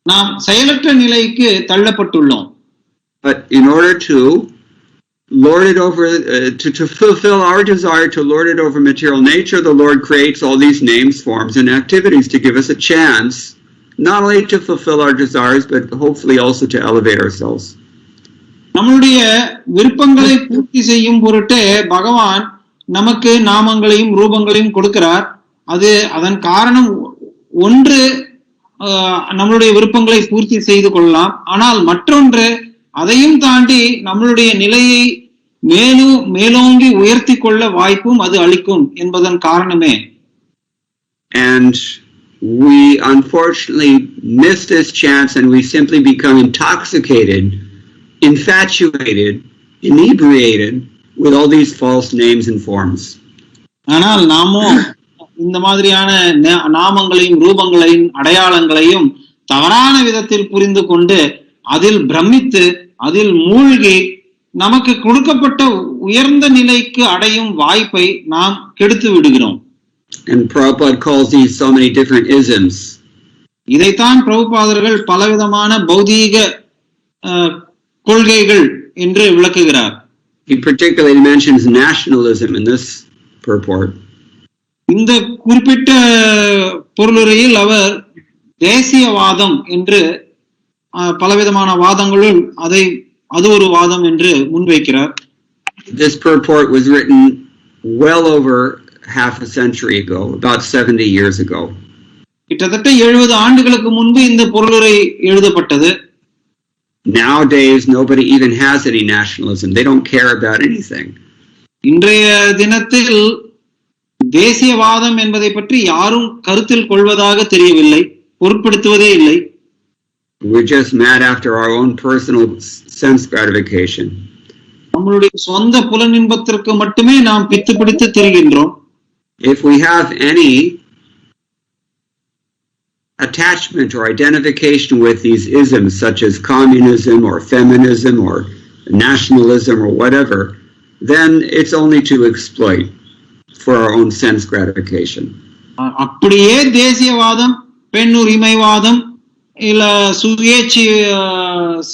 Speaker 2: நாம்
Speaker 1: செயலற்ற நிலைக்கு தள்ளப்பட்டுள்ளோம்.
Speaker 2: But in order to lord it over, to fulfill our desire to lord it over material nature, the Lord creates all these names, forms, and activities to give us a chance, not only to fulfill our desires, but hopefully also to elevate ourselves.
Speaker 1: நம்மளுடைய விருப்பங்களை பூர்த்தி செய்யும் பொருட்டே பகவான் நமக்கு நாமங்களையும் ரூபங்களையும் கொடுக்கிறார். அதன் காரணம் ஒன்று நம்மளுடைய விருப்பங்களை பூர்த்தி செய்து கொள்ளலாம். ஆனால் மற்றொன்று அதையும் தாண்டி நம்மளுடைய நிலையை மேலோங்கி உயர்த்தி கொள்ள வாய்ப்பும் அது அளிக்கும் என்பதன் காரணமே.
Speaker 2: And we unfortunately miss this chance and we simply become intoxicated, infatuated, inebriated with all these false names and forms.
Speaker 1: ஆனால் நாமோ இந்த மாதிரியான நாமங்களையும் ரூபங்களையும் அடையாளங்களையும் தவறான விதத்தில் புரிந்து கொண்டு அதில் பிரமித்து அதில் மூழ்கி நமக்கு கொடுக்கப்பட்ட உயர்ந்த நிலைக்கு அடையும் வாய்ப்பை நாம் கெடுத்து விடுகிறோம்.
Speaker 2: And Prabhupada calls these so many different isms.
Speaker 1: இதைத்தான் பிரபுபாதர்கள் பலவிதமான பௌதீக கொள்கைகள் என்று விளக்குகிறார்.
Speaker 2: He particularly mentions nationalism in this purport.
Speaker 1: இந்த குறிப்பிட்ட பொருளுரையில் அவர் தேசியவாதம் என்று பலவிதமான வாதங்களுள் அது ஒரு வாதம் என்று முன்வைக்கிறார்.
Speaker 2: This purport was written well over half a century ago, about 70 years ago.
Speaker 1: கிட்டத்தட்ட 70 ஆண்டுகளுக்கு முன்பு இந்த பொருளுரை எழுதப்பட்டது.
Speaker 2: Nowadays nobody even has any nationalism. They don't care about anything.
Speaker 1: இன்றைய தினத்தில் தேசியவாதம் என்பதை பற்றி யாரும் கருத்தில் கொள்வதாக தெரியவில்லை, பொருட்படுத்துவதே இல்லை.
Speaker 2: We're just mad after our own personal sense gratification.
Speaker 1: நம்மளுடைய சொந்த புலனின்பத்திற்கு மட்டுமே நாம் பித்து பிடித்து திரிகின்றோம்.
Speaker 2: If we have any attachment or identification with these isms such as communism or feminism or nationalism or whatever, then it's only to exploit for our own sense gratification.
Speaker 1: அப்படியே தேசியவாதம், பெண் உரிமைவாதம், இல்ல சுயேட்சை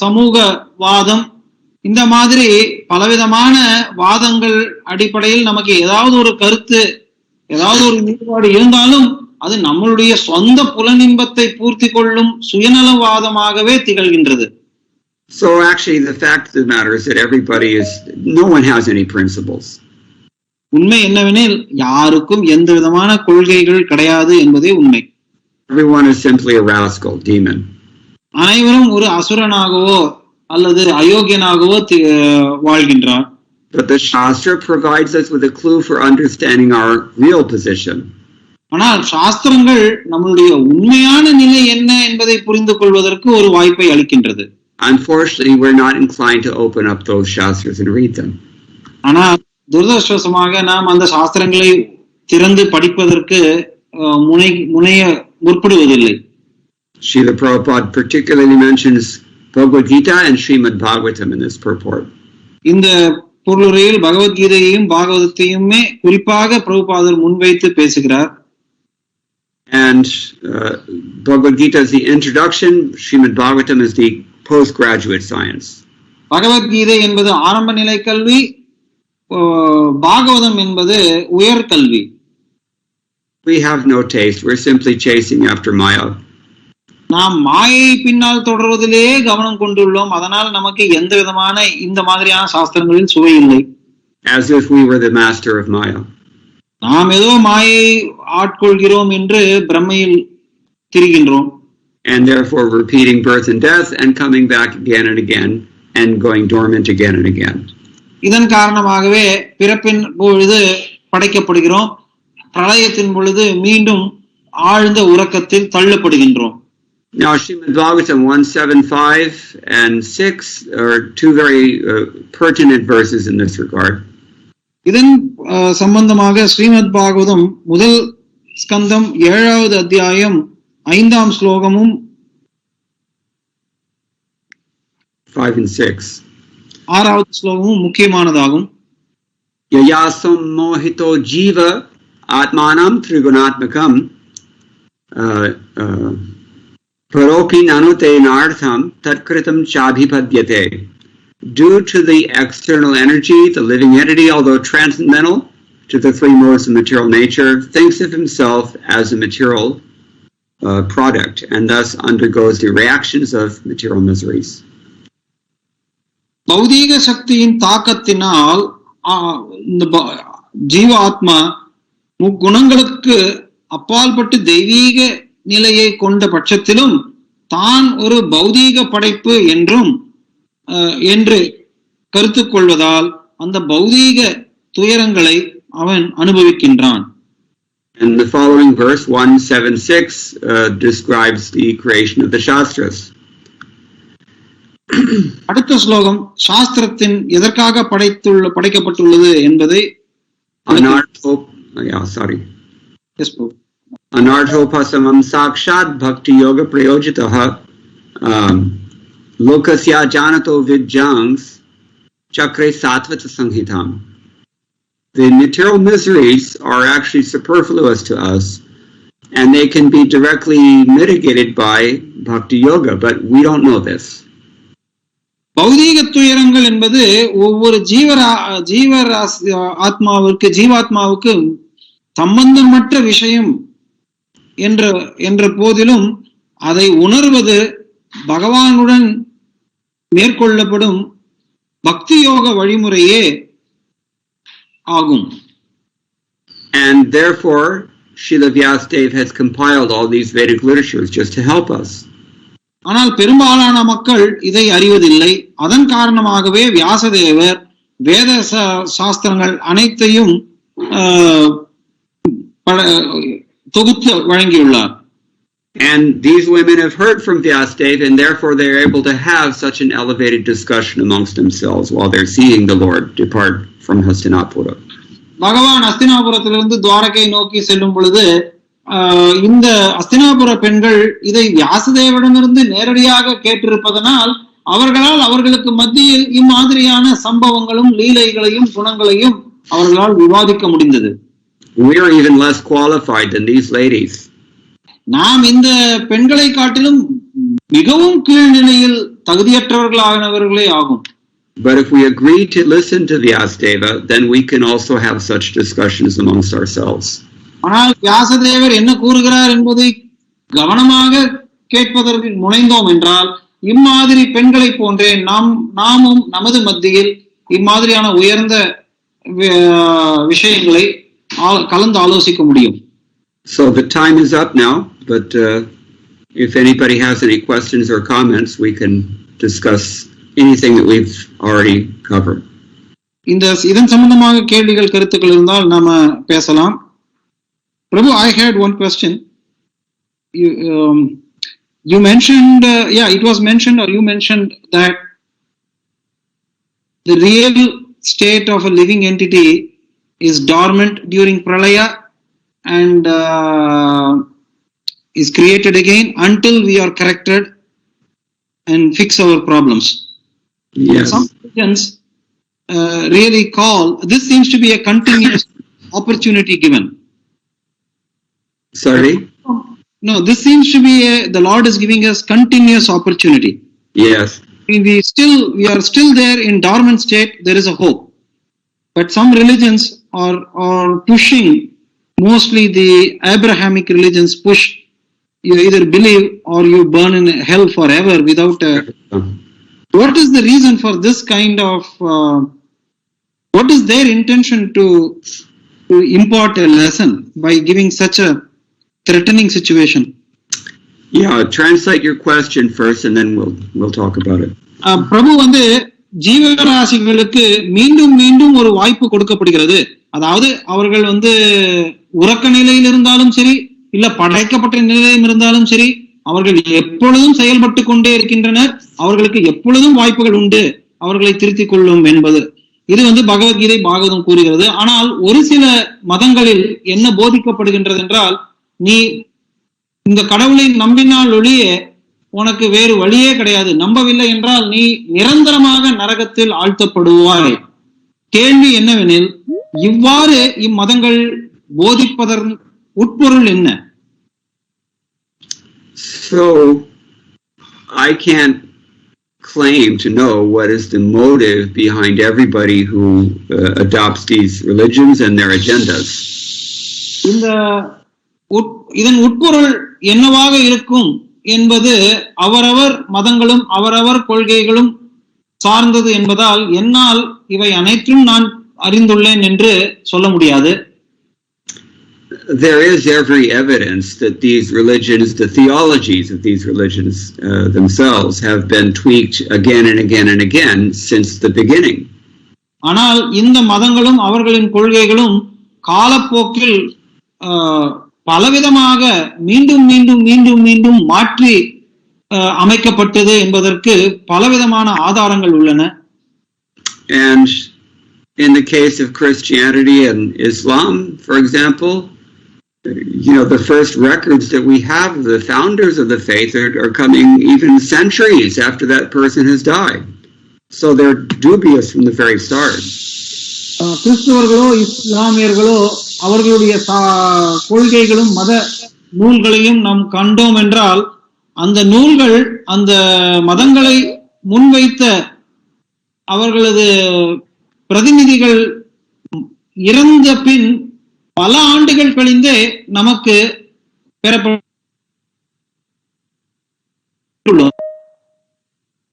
Speaker 1: சமூகவாதம், இந்த மாதிரி பலவிதமான வாதங்கள் அடிப்படையில் நமக்கு ஏதாவது ஒரு கருத்து, ஏதாவது ஒரு ஈடுபாடு இருந்தாலும் அது நம்மளுடைய சொந்த புலனின்பத்தை பூர்த்தி கொள்ளும் சுயநலவாதமாகவே திகழ்கின்றது.
Speaker 2: So actually the fact of the matter is that no one has any principles.
Speaker 1: உண்மை என்னவெனில் யாருக்கும் எந்த விதமான கொள்கைகள் கிடையாது என்பதே உண்மை.
Speaker 2: Everyone is simply a rascal, demon.
Speaker 1: அனைவரும் ஒரு அசுரனாகவோ அல்லது அயோக்கியனாகவோ வாழ்கின்றார்.
Speaker 2: But the Shastra provides us with a clue for understanding our real position.
Speaker 1: ஆனால் சாஸ்திரங்கள் நம்மளுடைய உண்மையான நிலை என்ன என்பதை புரிந்து கொள்வதற்கு ஒரு வாய்ப்பை அளிக்கின்றது.
Speaker 2: Unfortunately, we're not inclined to open up those Shastras and read them.
Speaker 1: ஆனால் துரதிர்ஷ்டவசமாக நாம் அந்த சாஸ்திரங்களை திறந்து படிப்பதற்கு முனைய முற்படுவதில்லை.
Speaker 2: Srila Prabhupada particularly mentions Bhagavad Gita and Srimad Bhagavatam in this purport.
Speaker 1: இந்த பொருளுரையில் பகவத்கீதையையும் பாகவதத்தையுமே குறிப்பாக பிரபுபாதர் முன்வைத்து பேசுகிறார்.
Speaker 2: And Bhagavad Gita is the introduction, Srimad Bhagavatam is the postgraduate science.
Speaker 1: Bhagavad Gita என்பது ஆரம்ப நிலை கல்வி, பாகவதம் என்பது உயர்கல்வி.
Speaker 2: We have no taste, we're simply chasing after Maya.
Speaker 1: நாம் மாயை பின்னால் தொடர்வதிலேயே கவனம் கொண்டுள்ளோம். அதனால் நமக்கு எந்த விதமான இந்த மாதிரியான சாஸ்திரங்களில் சுவை இல்லை.
Speaker 2: As if we were the master of Maya.
Speaker 1: நாம் ஏதோ மாயை ஆட்கொள்கிறோம் என்று பிரம்மையில் திரிகின்றோம்.
Speaker 2: And therefore repeating birth and death and coming back again and again and going dormant again and again.
Speaker 1: இதன் காரணமாகவே பிறப்பின் பொழுது படைக்கப்படுகிறோம், பிரளயத்தின் பொழுது மீண்டும் ஆழ்ந்த உறக்கத்தில் தள்ளப்படுகின்றோம்.
Speaker 2: Now, Srimad Bhagavatam 175 and 6 are two very pertinent verses in this regard.
Speaker 1: இதன் சம்பந்தமாக ஸ்ரீமத் பாகவதம் முதல் ஸ்கந்தம் 7வது அத்தியாயம் 5ஆம் ஸ்லோகமும்
Speaker 2: 5 and 6.
Speaker 1: 6வது ஸ்லோகமும் முக்கியமானதாகும்.
Speaker 2: Yayasam mohito jiva atmanam trigunatmakam paroki nanute nartham tatkritam chabhipadyate. Due to the external energy, the living entity, although transcendental to the three modes of material nature, thinks of himself as a material product and thus undergoes the reactions of material miseries.
Speaker 1: பௌதீக சக்தியின் தாக்கத்தினால் இந்த ஜீவ ஆத்மா முக்குணங்களுக்கு அப்பால்பட்டு தெய்வீக நிலையை கொண்ட பட்சத்திலும் தான் ஒரு பௌதீக படைப்பு என்று கருத்து கொள்வதால் அந்த பௌதீக துயரங்களை அவன் அனுபவிக்கின்றான்.
Speaker 2: And the following verse 176 describes the creation of the Shastras.
Speaker 1: அடுத்த ஸ்லோகம் சாஸ்திரத்தின் எதற்காக படைக்கப்பட்டுள்ளது என்பதை
Speaker 2: Anarthopasamam sakshat bhakti yoga prayojitaha lokasya janato vidjangs chakre satvata sanghitham. The material miseries are actually superfluous to us, and they can be directly mitigated by bhakti yoga, but we don't know this.
Speaker 1: பௌதீக துயரங்கள் என்பது ஒவ்வொரு ஜீவாத்மாவுக்கு சம்பந்தமற்ற விஷயம் என்ற போதிலும் அதை உணர்வது பகவானுடன் மேற்கொள்ளப்படும் பக்தி யோக வழிமுறையே ஆகும்.
Speaker 2: And therefore Srila Vyasadeva has compiled all these Vedic literatures just to help us.
Speaker 1: ஆனால் பெரும்பாலான மக்கள் இதை அறிவதில்லை. அதன் காரணமாகவே வியாசதேவர் வேத சாஸ்திரங்கள் அனைத்தையும் தொகுத்து வழங்கியுள்ளார்.
Speaker 2: And these women have heard from Vyasadeva, and therefore they are able to have such an elevated discussion amongst themselves while they're seeing the Lord depart from Hastinapura.
Speaker 1: பகவான் அஸ்தினாபுரத்திலிருந்து துவாரகை நோக்கி செல்லும் பொழுது இந்த அஸ்தினாபுர பெண்கள் இதை வியாசதேவரிடமிருந்து நேரடியாக கேட்டிருப்பதனால் அவர்களால் அவர்களுக்கு மத்தியில் இம்மாதிரியான சம்பவங்களும் லீலைகளையும் குணங்களையும் அவர்களால் விவாதிக்க முடிந்தது.
Speaker 2: We are even less qualified than these ladies.
Speaker 1: நாம் இந்த பெண்களை காட்டிலும் மிகவும் கீழ்நிலையில் தகுதியற்றவர்களானவர்களே ஆகும்.
Speaker 2: But if we agree to listen to Vyasadeva, then we can also have such discussions amongst ourselves.
Speaker 1: ஆனால் வியாசதேவர் என்ன கூறுகிறார் என்பதை கவனமாக கேட்பதற்கு முனைந்தோம் என்றால் இம்மாதிரி பெண்களை போன்றே நாமும் நமது மத்தியில் இம்மாதிரியான உயர்ந்த விஷயங்களை கலந்து ஆலோசிக்க முடியும்.
Speaker 2: So the time is up now, but if anybody has any questions or comments, we can discuss anything that we've already covered.
Speaker 1: இதன் சம்பந்தமாக கேள்விகள் கருத்துக்கள் இருந்தால் நாம பேசலாம். Prabhu, I had one question. You mentioned, it was mentioned, or you mentioned that the real state of a living entity is dormant during pralaya and is created again until we are corrected and fix our problems.
Speaker 2: Yes.
Speaker 1: Some religions really call this seems to be a continuous opportunity given.
Speaker 2: Sorry?
Speaker 1: No, this seems to be the Lord is giving us continuous opportunity.
Speaker 2: Yes.
Speaker 1: We are still there in dormant state. There is a hope, but some religions are pushing. Mostly the Abrahamic religions push you either believe or you burn in hell forever without what is the reason for this kind of what is their intention to impart a lesson by giving such a threatening situation?
Speaker 2: Yeah, translate your question first and then we'll talk about it.
Speaker 1: பிரபு ஜீவராசிகளுக்கு மீண்டும் ஒரு வாய்ப்பு கொடுக்கப்படுகிறது. அதாவது அவர்கள் உறக்க நிலையில் இருந்தாலும் சரி, இல்ல படைக்கப்பட்ட நிலையில் இருந்தாலும் சரி, அவர்கள் எப்பொழுதும் செயல்பட்டு கொண்டே இருக்கின்றனர். அவர்களுக்கு எப்பொழுதும் வாய்ப்புகள் உண்டு அவர்களை திருத்திக் கொள்ளும் என்பது. இது பகவத்கீதை பாகவதம் கூறுகிறது. ஆனால் ஒரு சில மதங்களில் என்ன போதிக்கப்படுகின்றது என்றால், நீ இந்த கடவுளை நம்பினால் ஒழிய உனக்கு வேறு வழியே கிடையாது, நம்பவில்லை என்றால் நீ நிரந்தரமாக நரகத்தில் ஆழ்த்தப்படுவாய். கேள்வி என்னவெனில், இவ்வாறு இம்மதங்கள் போதிப்பதன் உட்பொருள் என்ன?
Speaker 2: So I can't claim to know what is the motive behind everybody who adopts these religions and their agendas.
Speaker 1: இதன் உட்பொருள் என்னவாக இருக்கும் என்பது அவரவர் மதங்களும் அவரவர் கொள்கைகளும் சார்ந்தது என்பதால் என்னால் இவை அனைத்தும் நான் அறிந்துள்ளேன் என்று சொல்ல முடியாது.
Speaker 2: There is every evidence that these religions, the theologies of these religions themselves have been tweaked again and again and again since the beginning.
Speaker 1: ஆனால் இந்த மதங்களும் அவர்களின் கொள்கைகளும் காலப்போக்கில் பலவிதமாக மீண்டும் மீண்டும் மீண்டும் மீண்டும் மாற்றி அமைக்கப்பட்டது என்பதற்கு பலவிதமான ஆதாரங்கள் உள்ளன.
Speaker 2: And in the case of Christianity and Islam, for example, the first records that we have of the founders of the faith are coming even centuries after that person has died. So they're dubious from the very start.
Speaker 1: கிறிஸ்தவர்களோ இஸ்லாமியர்களோ அவர்களுடைய கொள்கைகளும் மத நூல்களையும் நாம் கண்டோம் என்றால், அந்த நூல்கள் அந்த மதங்களை முன்வைத்த அவர்களது பிரதிநிதிகள் இறந்த பின் பல ஆண்டுகள் கழிந்தே நமக்கு பெறப்பட்டுள்ளோம்.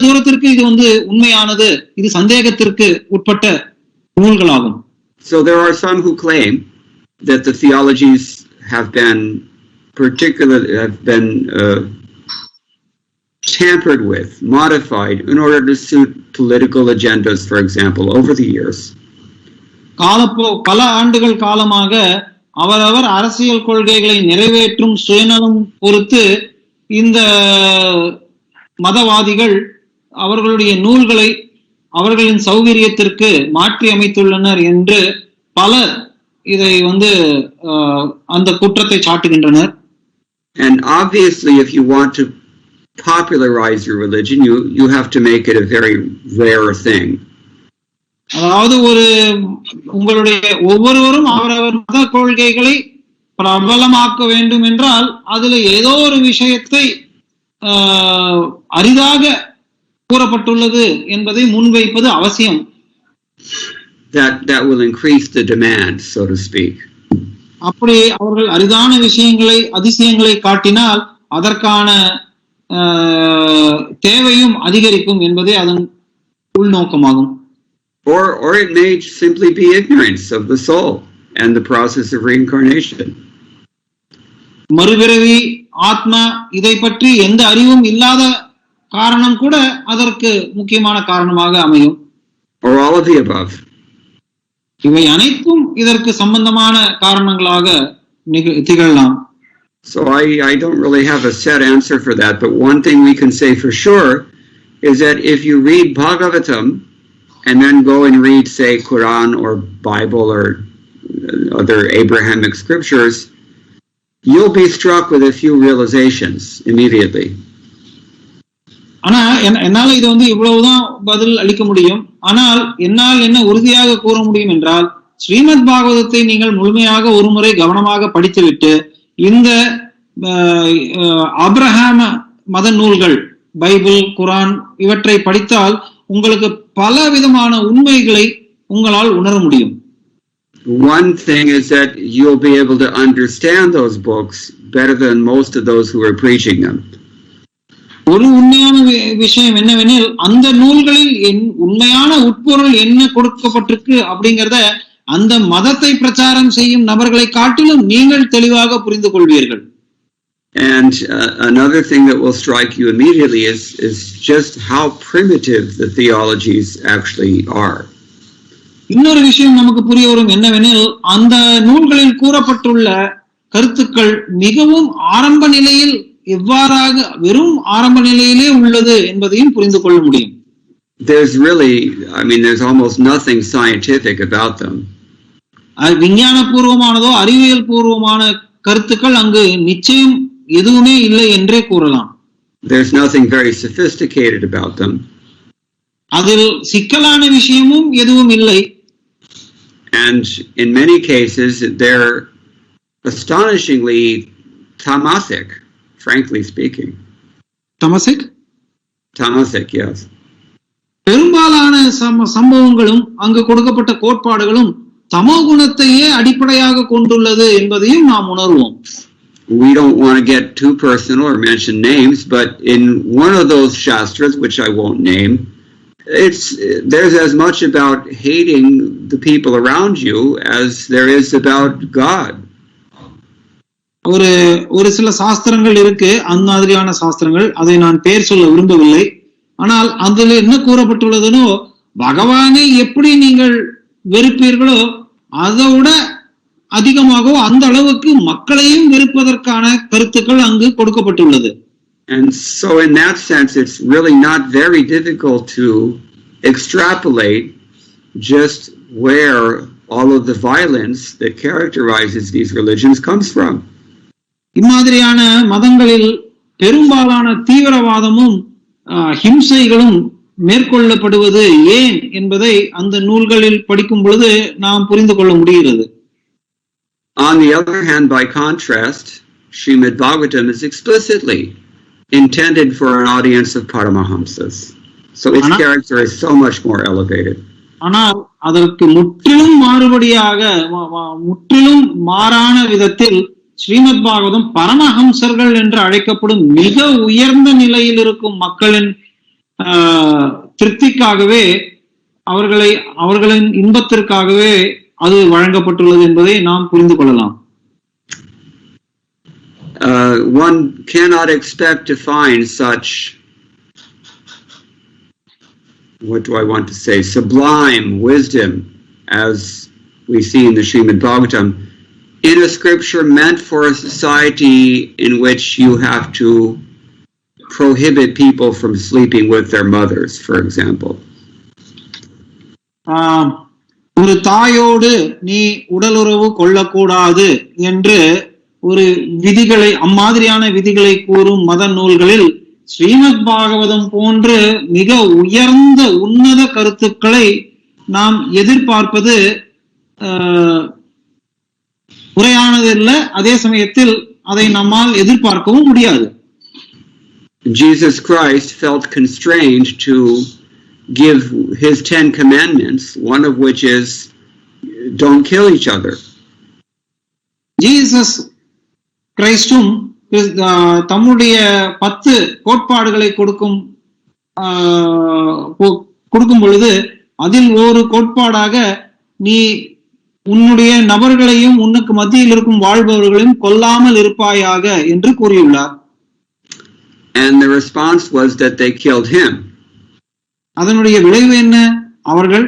Speaker 1: தூரத்திற்கு இது உண்மையானது, இது சந்தேகத்திற்கு உட்பட்ட நூல்களாகும்.
Speaker 2: So there are some who claim that the theologies have been tampered with, modified in order to suit political agendas, for example, over the years.
Speaker 1: பல ஆண்டுகள் காலமாக அவரவர் அரசியல் கொள்கைகளை நிறைவேற்றும் சுயநலம் பொறுத்து இந்த மதவாதிகள் அவர்களுடைய நூல்களை அவர்களின் சௌகரியத்திற்கு மாற்றி அமைத்துள்ளனர் என்று பலர் இதை அந்த குற்றத்தை சாட்டுகின்றனர்.
Speaker 2: And obviously, if you want to popularize your religion, you have to make it a very rare thing.
Speaker 1: அதாவது உங்களுடைய ஒவ்வொருவரும் அவரவர் மத கொள்கைகளை பிரபலமாக்க வேண்டும் என்றால் அதுல ஏதோ ஒரு விஷயத்தை அரிதாக கூறப்பட்டுள்ளது என்பதை முன்வைப்பது அவசியம்.
Speaker 2: That will increase the demand, so to speak.
Speaker 1: அப்படி அவர்கள் அரிதான விஷயங்களை அதிசயங்களை காட்டினால் அதற்கான தேவையும் அதிகரிக்கும் என்பதே அதன் உள்நோக்கமாகும்.
Speaker 2: Or it may simply be ignorance of the soul and the process of reincarnation.
Speaker 1: மறுபிறவி, ஆத்மா, இதை பற்றி எந்த அறிவும் இல்லாத காரணம் கூட அதற்கு முக்கியமான காரணமாக அமையும்.
Speaker 2: Or all of the above.
Speaker 1: இவை அனைத்தும் இதற்கு சம்பந்தமான காரணங்களாக திகழலாம்.
Speaker 2: So I don't really have a set answer for that, but one thing we can say for sure is that if you read Bhagavatam and then go and read, say, Quran or Bible or other Abrahamic scriptures, you'll be struck with a few realizations immediately.
Speaker 1: ஆனா என்னால இது இவ்வளவுதான் பதில் அளிக்க முடியும். ஆனால் என்னால் என்ன உறுதியாக கூற முடியும் என்றால், ஸ்ரீமத் பாகவதத்தை நீங்கள் முழுமையாக ஒருமுறை கவனமாக படித்துவிட்டு இந்த ஆபிரகாம மத நூல்கள், பைபிள், குரான் இவற்றை படித்தால் உங்களுக்கு பல விதமான உண்மைகளை உங்களால் உணர முடியும்.
Speaker 2: One thing is that you'll be able to understand those books better than most of those who are preaching them.
Speaker 1: ஒரு உண்மையான விஷயம் என்னவெனில், அந்த நூல்களில் உண்மையான உட்பொருள் என்ன கொடுக்கப்பட்டிருக்கு அப்படிங்கறத அந்த மதத்தை பிரச்சாரம் செய்யும் நபர்களை காட்டிலும் நீங்கள் தெளிவாக புரிந்து கொள்வீர்கள்.
Speaker 2: And another thing that will strike you immediately is just how primitive the theologies actually are.
Speaker 1: இன்னொரு விஷயம் நமக்கு புரிய வரும் என்னவெனில், அந்த நூல்களில் கூறப்பட்டுள்ள கருத்துக்கள் மிகவும் ஆரம்ப நிலையில் எவ்வாறாக வெறும் ஆரம்ப நிலையிலே உள்ளது என்பதையும் புரிந்து கொள்ள முடியும்.
Speaker 2: there's really, I mean, there's almost nothing scientific about them.
Speaker 1: விஞ்ஞானபூர்வமானதோ அறிவியல் பூர்வமான கருத்துக்கள் அங்கு நிச்சயம் எதுவுமே இல்லை என்றே கூறலாம்.
Speaker 2: There's nothing very sophisticated about them.
Speaker 1: அதில் சிக்கலான விஷயமும் எதுவும் இல்லை.
Speaker 2: And in many cases, they're astonishingly tamasic, frankly speaking.
Speaker 1: Tamasic?
Speaker 2: Tamasic, yes.
Speaker 1: பெரும்பாலான சம்பவங்களும் அங்கு கொடுக்கப்பட்ட கோட்பாடுகளும் தமோ குணத்தையே அடிப்படையாக கொண்டுள்ளது என்பதையும் நாம் உணர்வோம்.
Speaker 2: We don't want to get too personal or mention names, but in one of those shastras, which I won't name, there's as much about hating the people around you as there is about God.
Speaker 1: ஒரு சில சாஸ்திரங்கள் இருக்கு, அந்த மாதிரியான சாஸ்திரங்கள், அதை நான் பெயர் சொல்ல விரும்பவில்லை. ஆனால் அதில் என்ன கூறப்பட்டுள்ளதுனோ, பகவானை எப்படி நீங்கள் வெறுப்பீர்களோ அதோட அதிகமாக அந்த அளவுக்கு மக்களையும் வெறுப்பதற்கான கருத்துக்கள் அங்கு கொடுக்கப்பட்டுள்ளது.
Speaker 2: And so in that sense, it's really not very difficult to extrapolate just where all of the violence that characterizes these religions comes from.
Speaker 1: இம்மாதிரியான மதங்களில் பெரும்பாலான தீவிரவாதமும் ஹிம்சைகளும் மேற்கொள்ளப்படுவது ஏன் என்பதை அந்த நூல்களில் படிக்கும் பொழுது நாம் புரிந்து கொள்ள முடிகிறது.
Speaker 2: On the other hand, by contrast, Srimad Bhagavatam is explicitly intended for an audience of Paramahamsas. So its character is so much more elevated.
Speaker 1: ஆனால் அதற்கு முற்றிலும் மாறுபடியாக, முற்றிலும் மாறான விதத்தில் ஸ்ரீமத் பாகவதம் பரமஹம்சர்கள் என்று அழைக்கப்படும் மிக உயர்ந்த நிலையில் இருக்கும் மக்களின் திருப்திக்காகவே, அவர்களின் இன்பத்திற்காகவே அது வழங்கப்பட்டுள்ளது என்பதை நாம் புரிந்து கொள்ளலாம்.
Speaker 2: One cannot expect to find such, what do I want to say, sublime wisdom as we see in the Srimad Bhagavatam in a scripture meant for a society in which you have to prohibit people from sleeping with their mothers, for example.
Speaker 1: ஒரு தாயோடு நீ உடலுறவு கொள்ளக்கூடாது என்று ஒரு விதிகளை, அம்மாதிரியான விதிகளை கூறும் மத நூல்களில் ஸ்ரீமத் பாகவதம் போன்று மிக உயர்ந்த உன்னத கருத்துக்களை நாம் எதிர்பார்ப்பது முறையானது இல்லை. அதே சமயத்தில் அதை நம்மால் எதிர்பார்க்கவும் முடியாது.
Speaker 2: Jesus Christ felt constrained to give his 10 commandments, one of which is don't kill each other.
Speaker 1: Jesus கிறிஸ்டும் தம்முடைய 10 கோட்பாடுகளை கொடுக்கும் பொழுது அதில் ஒரு கோட்பாடாக நீ உன்னுடைய நபர்களையும் உனக்கு மத்தியில் இருக்கும் வாழ்பவர்களையும் கொல்லாமல் இருப்பாயாக என்று கூறியுள்ளார்.
Speaker 2: And the response was that they killed him.
Speaker 1: அதனுடைய விளைவு என்ன? அவர்கள்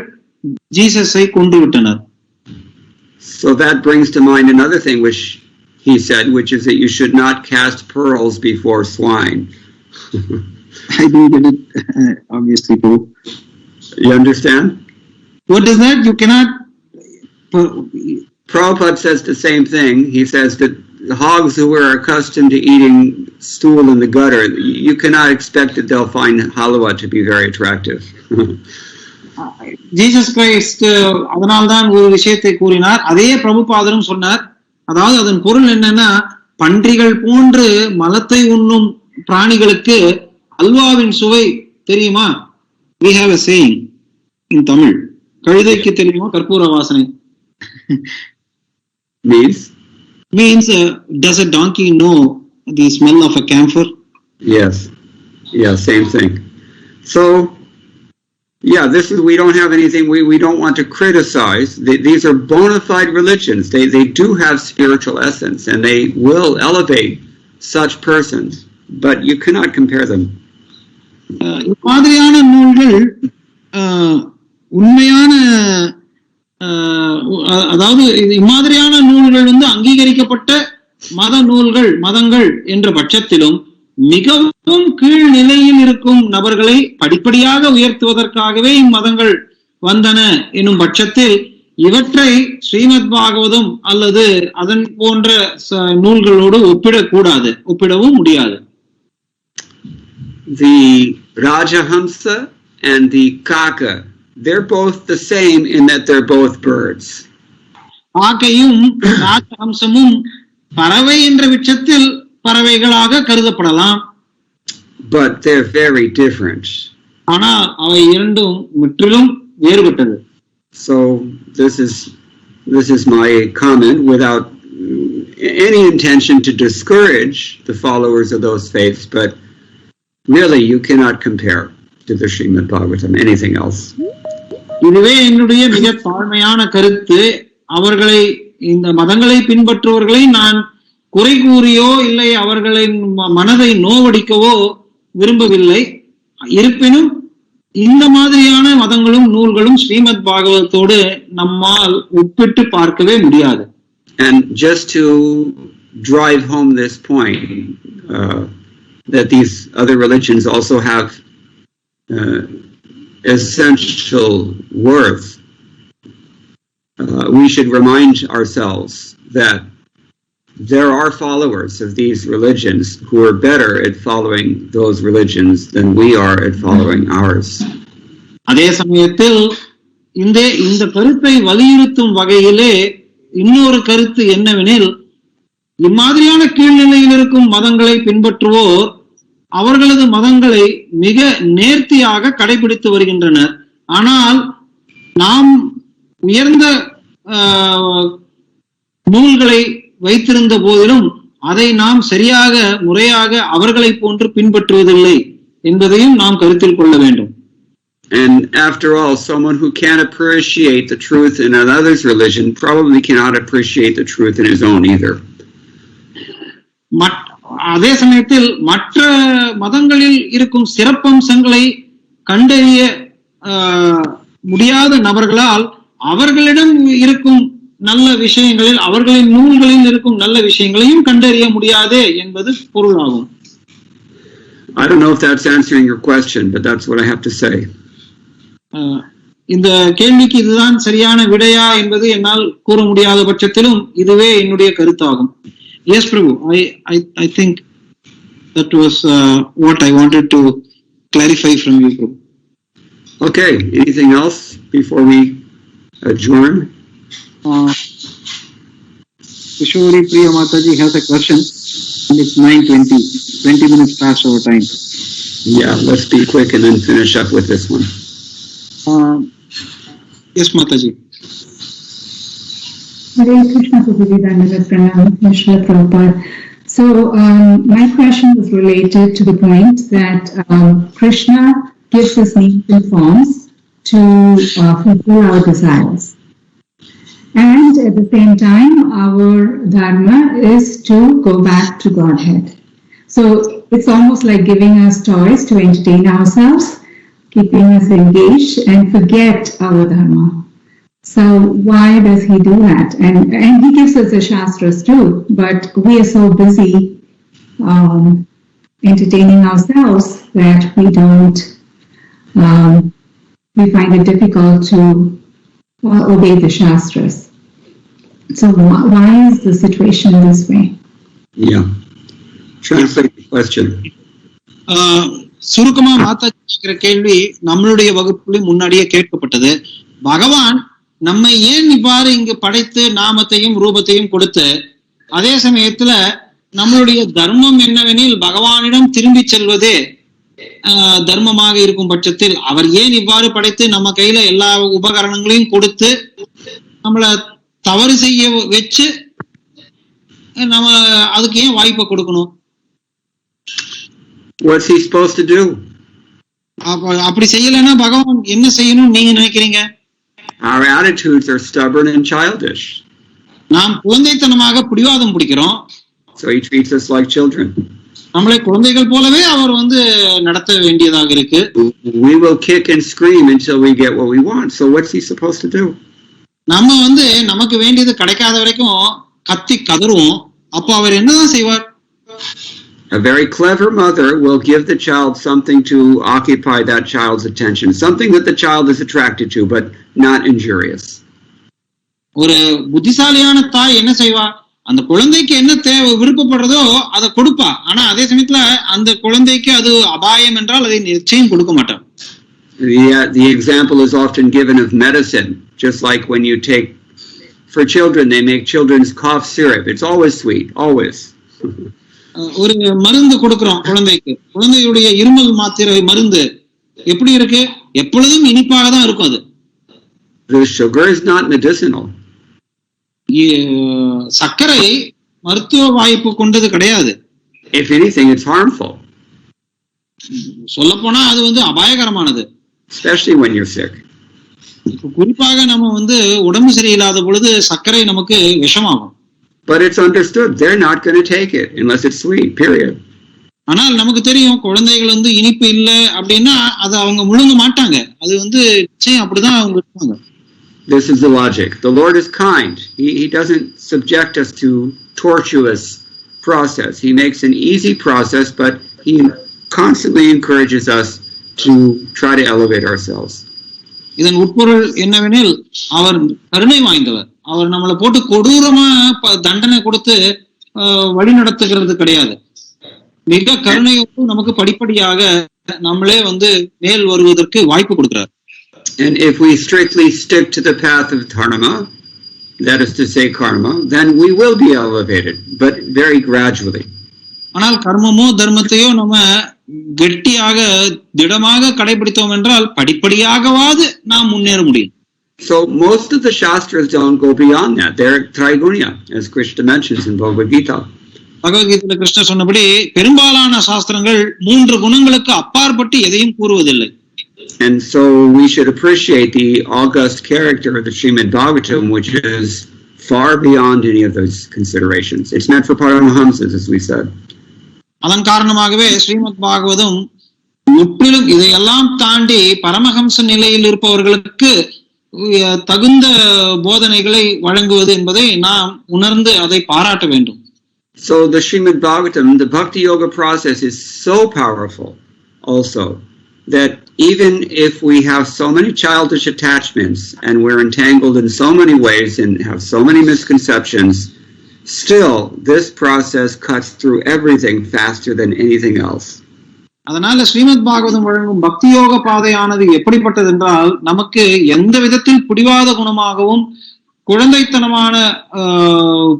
Speaker 1: ஜீசஸை கொன்று விட்டனர்.
Speaker 2: So that brings to mind another thing which he said, which is that you should not cast pearls before swine.
Speaker 1: I didn't get it, obviously.
Speaker 2: You understand?
Speaker 1: What is that? You cannot.
Speaker 2: Prabhupada says the same thing. He says that hogs who are accustomed to eating stool in the gutter, you cannot expect that they'll find halwa to be very attractive.
Speaker 1: Jesus Christ அதனால்தான் ஒரு விஷயத்தை கூறினார். அதே பிரபுபாதரும் சொன்னார். அதாவது அதன் பொருள் என்னன்னா, பன்றிகள் போன்று மலத்தை உண்ணும் பிராணிகளுக்கு அல்வாவின் சுவை தெரியுமா? We have a saying in Tamil. கழுதைக்கு தெரியுமா கற்பூர வாசனை? Means does a donkey know the smell of a camphor?
Speaker 2: Yes. Yeah, same thing. So yeah, we don't have anything, we don't want to criticize. These are bona fide religions. They do have spiritual essence and they will elevate such persons, but you cannot compare them.
Speaker 1: மாதிரியான நூல்கள் உண்மையான, அதாவது இம்மாதிரியான நூல்கள் அங்கீகரிக்கப்பட்ட மதங்கள் என்ற பட்சத்திலும் மிகவும் கீழ் நிலையில் இருக்கும் நபர்களை படிப்படியாக உயர்த்துவதற்காகவே இம்மதங்கள் வந்தன என்னும் பட்சத்தில் இவற்றை ஸ்ரீமத் பாகவதம் அல்லது அதன் போன்ற நூல்களோடு ஒப்பிடவும் முடியாது.
Speaker 2: The Rajahamsa and the Kaka, they're both the same in that they're both birds.
Speaker 1: ஆக்கையும் ராஜஹம்சமும் பறவை என்ற பட்சத்தில் பறவைகளாக கருதப்படலாம்.
Speaker 2: But they're very different.
Speaker 1: ஆனால் அவை இரண்டும் முற்றிலும் வேறுபட்டது.
Speaker 2: So this is my comment without any intention to discourage the followers of those faiths, but really you cannot compare to the Srimad Bhagavatam anything else.
Speaker 1: இதுவே என்னுடைய மிக தாழ்மையான கருத்து. அவர்களை இந்த மதங்களை பின்பற்றுவர்களை நான் குறை கூறியோ இல்லை அவர்களின் மனதை நோவடிக்கவோ விரும்பவில்லை. இருப்பினும் இந்த மாதிரியான மதங்களும் நூல்களும் ஸ்ரீமத் பாகவதத்தோடு நம்மால் ஒப்பிட்டு பார்க்கவே முடியாது.
Speaker 2: And just to drive home this point, that these other religions also have essential worth, we should remind ourselves that there are followers of these religions who are better at following those religions than we are at following ours.
Speaker 1: அதே சமயத்தில் இந்த கருத்தை வலியுறுத்தும் வகையிலே இன்னொரு கருத்து என்னவெனில், இம்மாதிரியான கீழ்நிலையில் இருக்கும் மதங்களை பின்பற்றுவோர் அவர்களது மதங்களை மிக நேர்த்தியாக கடைபிடித்து வருகின்றனர். ஆனால் நாம் உயர்ந்த நூல்களை வைத்திருந்த போதிலும் அதை நாம் சரியாக முறையாக அவர்களை போன்று பின்பற்றுவதில்லை என்பதையும் நாம் கருத்தில் கொள்ள வேண்டும்.
Speaker 2: And after all, someone who can't appreciate the truth in another's religion probably cannot appreciate the truth in his own either.
Speaker 1: அதே சமயத்தில் மற்ற மதங்களில் இருக்கும் சிறப்பம்சங்களை கண்டறிய முடியாத நபர்களால் அவர்களிடம் இருக்கும் நல்ல விஷயங்களில் அவர்களின் நூல்களில் இருக்கும் நல்ல விஷயங்களையும் கண்டறிய முடியாதே என்பது பொருளாகும்.
Speaker 2: I don't know if that's answering your question, but that's what I have to say.
Speaker 1: இந்த கேள்விக்கு இதுதான் சரியான விடையா என்பது என்னால் கூற முடியாத பட்சத்திலும் இதுவே என்னுடைய கருத்தாகும். Yes, Prabhu, I think that was what I wanted to clarify from you, Prabhu.
Speaker 2: Okay, anything else before we adjourn?
Speaker 1: Kishori Priya Mataji has a question and it's 9:20, 20 minutes past our time.
Speaker 2: Yeah, let's be quick and then finish up with this one.
Speaker 1: Yes, Mataji.
Speaker 3: Hare Krishna, Prabhupada. So my question was related to the point that Krishna gives us names and forms to fulfill our desires. And at the same time, our dharma is to go back to Godhead. So it's almost like giving us toys to entertain ourselves, keeping us engaged and forget our dharma. So why does he do that? And he gives us the shastras too, but we are so busy entertaining ourselves that we don't, we find it difficult to obey the shastras. So why is the situation this way?
Speaker 2: Yeah. Translate the question.
Speaker 1: சுருக்கமா மாதாஜி கேள்வி நம்மளுடைய வகுப்புல முன்னாடியே கேட்கப்பட்டது. பகவான் நம்மை ஏன் இவ்வாறு இங்கு படைத்து நாமத்தையும் ரூபத்தையும் கொடுத்து அதே சமயத்துல நம்மளுடைய தர்மம் என்னவெனில் பகவானிடம் திரும்பி செல்வதே தர்மமாக இருக்கும் பட்சத்தில் அவர் ஏன் இவ்வாறு படைத்து நம்ம கையில எல்லா உபகரணங்களையும் கொடுத்து நம்மள தவறு செய்ய வச்சு நம்ம அதுக்கு ஏன் வாய்ப்பை கொடுக்கணும்?
Speaker 2: What's he supposed to do?
Speaker 1: அப்படி செய்யலைன்னா பகவான் என்ன செய்யணும் நீங்க நினைக்கிறீங்க?
Speaker 2: Our attitudes are stubborn and childish.
Speaker 1: நாம் குழந்தைத்தனமாக பிடிவாதம் பிடிக்கிறோம்.
Speaker 2: So he treats us like children.
Speaker 1: நம்மளை குழந்தைகள் போலவே அவர் நடத்த வேண்டியதாக இருக்கு.
Speaker 2: We will kick and scream until we get what we want. So what's he supposed to do?
Speaker 1: நம்ம நமக்கு வேண்டியது கிடைக்காத வரைக்கும் கத்தி கதறுவோம். அப்போ அவர் என்னதான் செய்வார்?
Speaker 2: A very clever mother will give the child something to occupy that child's attention, something that the child is attracted to, but not injurious.
Speaker 1: ஒரு புத்திசாலியான தாய் என்ன செய்வா, அந்த குழந்தைக்கு என்ன தேவை விருப்பப்படுறதோ அதை கொடுப்பா. ஆனா அதே சமயத்துல அந்த குழந்தைக்கு அது அபாயம் என்றால் அதை நிச்சயம் கொடுக்க மாட்டான்.
Speaker 2: The example is often given of medicine, just like when you take, for children, they make children's cough syrup. It's always sweet, always.
Speaker 1: ஒரு மருந்து கொடுக்கிறோம் குழந்தைக்கு, குழந்தையுடைய இருமல் மாத்திரை மருந்து எப்படி இருக்கு, எப்பொழுதும் இனிப்பாக தான் இருக்கும். அது
Speaker 2: The sugar is not medicinal.
Speaker 1: சர்க்கரை மருத்துவ வாய்ப்பு கொண்டது கிடையாது.
Speaker 2: If anything, it's harmful.
Speaker 1: சொல்ல போனா அது வந்து அபாயகரமானது.
Speaker 2: Especially when you're sick.
Speaker 1: குறிப்பாக நம்ம உடம்பு சரியில்லாத பொழுது சர்க்கரை நமக்கு விஷமாகும்.
Speaker 2: But it's understood they're not going to take it unless it's sweet, period.
Speaker 1: ஆனால் நமக்கு தெரியும் குழந்தைகள் இனிப்பு இல்ல அப்படின்னா அதை அவங்க முழுங்க மாட்டாங்க. அது நிச்சயம் அப்படிதான் அவங்க இருப்பாங்க.
Speaker 2: This is the logic. The Lord is kind. He doesn't subject us to tortuous process. He makes an easy process, but he constantly encourages us to try to elevate ourselves.
Speaker 1: இதன் உட்பொருள் என்னவெனில் அவர் கருணை வாய்ந்தவர். அவர் நம்மளை போட்டு கொடூரமா தண்டனை கொடுத்து வழி நடத்துகிறது கிடையாது. மிக கருணையோடு நமக்கு படிப்படியாக நம்மளே மேல் வருவதற்கு வாய்ப்பு கொடுக்கிறார்.
Speaker 2: And if we strictly stick to the path of dharma, that is to say karma, then we will be elevated, but very gradually.
Speaker 1: ஆனால் கர்மமோ தர்மத்தையோ நம்ம கெட்டியாக திடமாக கடைபிடித்தோம் என்றால் படிப்படியாகவாது நாம் முன்னேற முடியும்.
Speaker 2: So most of the Shastras don't go beyond that. They're Traigunya, as Krishna mentions in Bhagavad Gita.
Speaker 1: பகவத்கீதையில கிருஷ்ணர் சொன்னபடி பெரும்பாலான சாஸ்திரங்கள் 3 குணங்களுக்கு அப்பாற்பட்டு எதையும் கூறுவதில்லை.
Speaker 2: And so we should appreciate the august character of the Srimad Bhagavatam, which is far beyond any of those considerations. It's meant for Paramahamsas, as we said.
Speaker 1: அதன் காரணமாகவே ஸ்ரீமத் பாகவதம் முற்றிலும் இதையெல்லாம் தாண்டி பரமஹம்ச நிலையில் இருப்பவர்களுக்கு தகுந்த போதனைகளை வழங்குவது என்பதை நாம் உணர்ந்து அதை பாராட்ட வேண்டும்.
Speaker 2: So the Srimad Bhagavatam, the Bhakti Yoga process is so powerful also that even if we have so many childish attachments and we're entangled in so many ways and have so many misconceptions, still this process cuts through everything faster than anything else.
Speaker 1: அதனால ஸ்ரீமத் பாகவதம் வழங்கும் பக்தி யோக பாதையானது எப்படிப்பட்டது என்றால் நமக்கு எந்த விதத்தில் பிடிவாத குணமாகவும் குழந்தைத்தனமான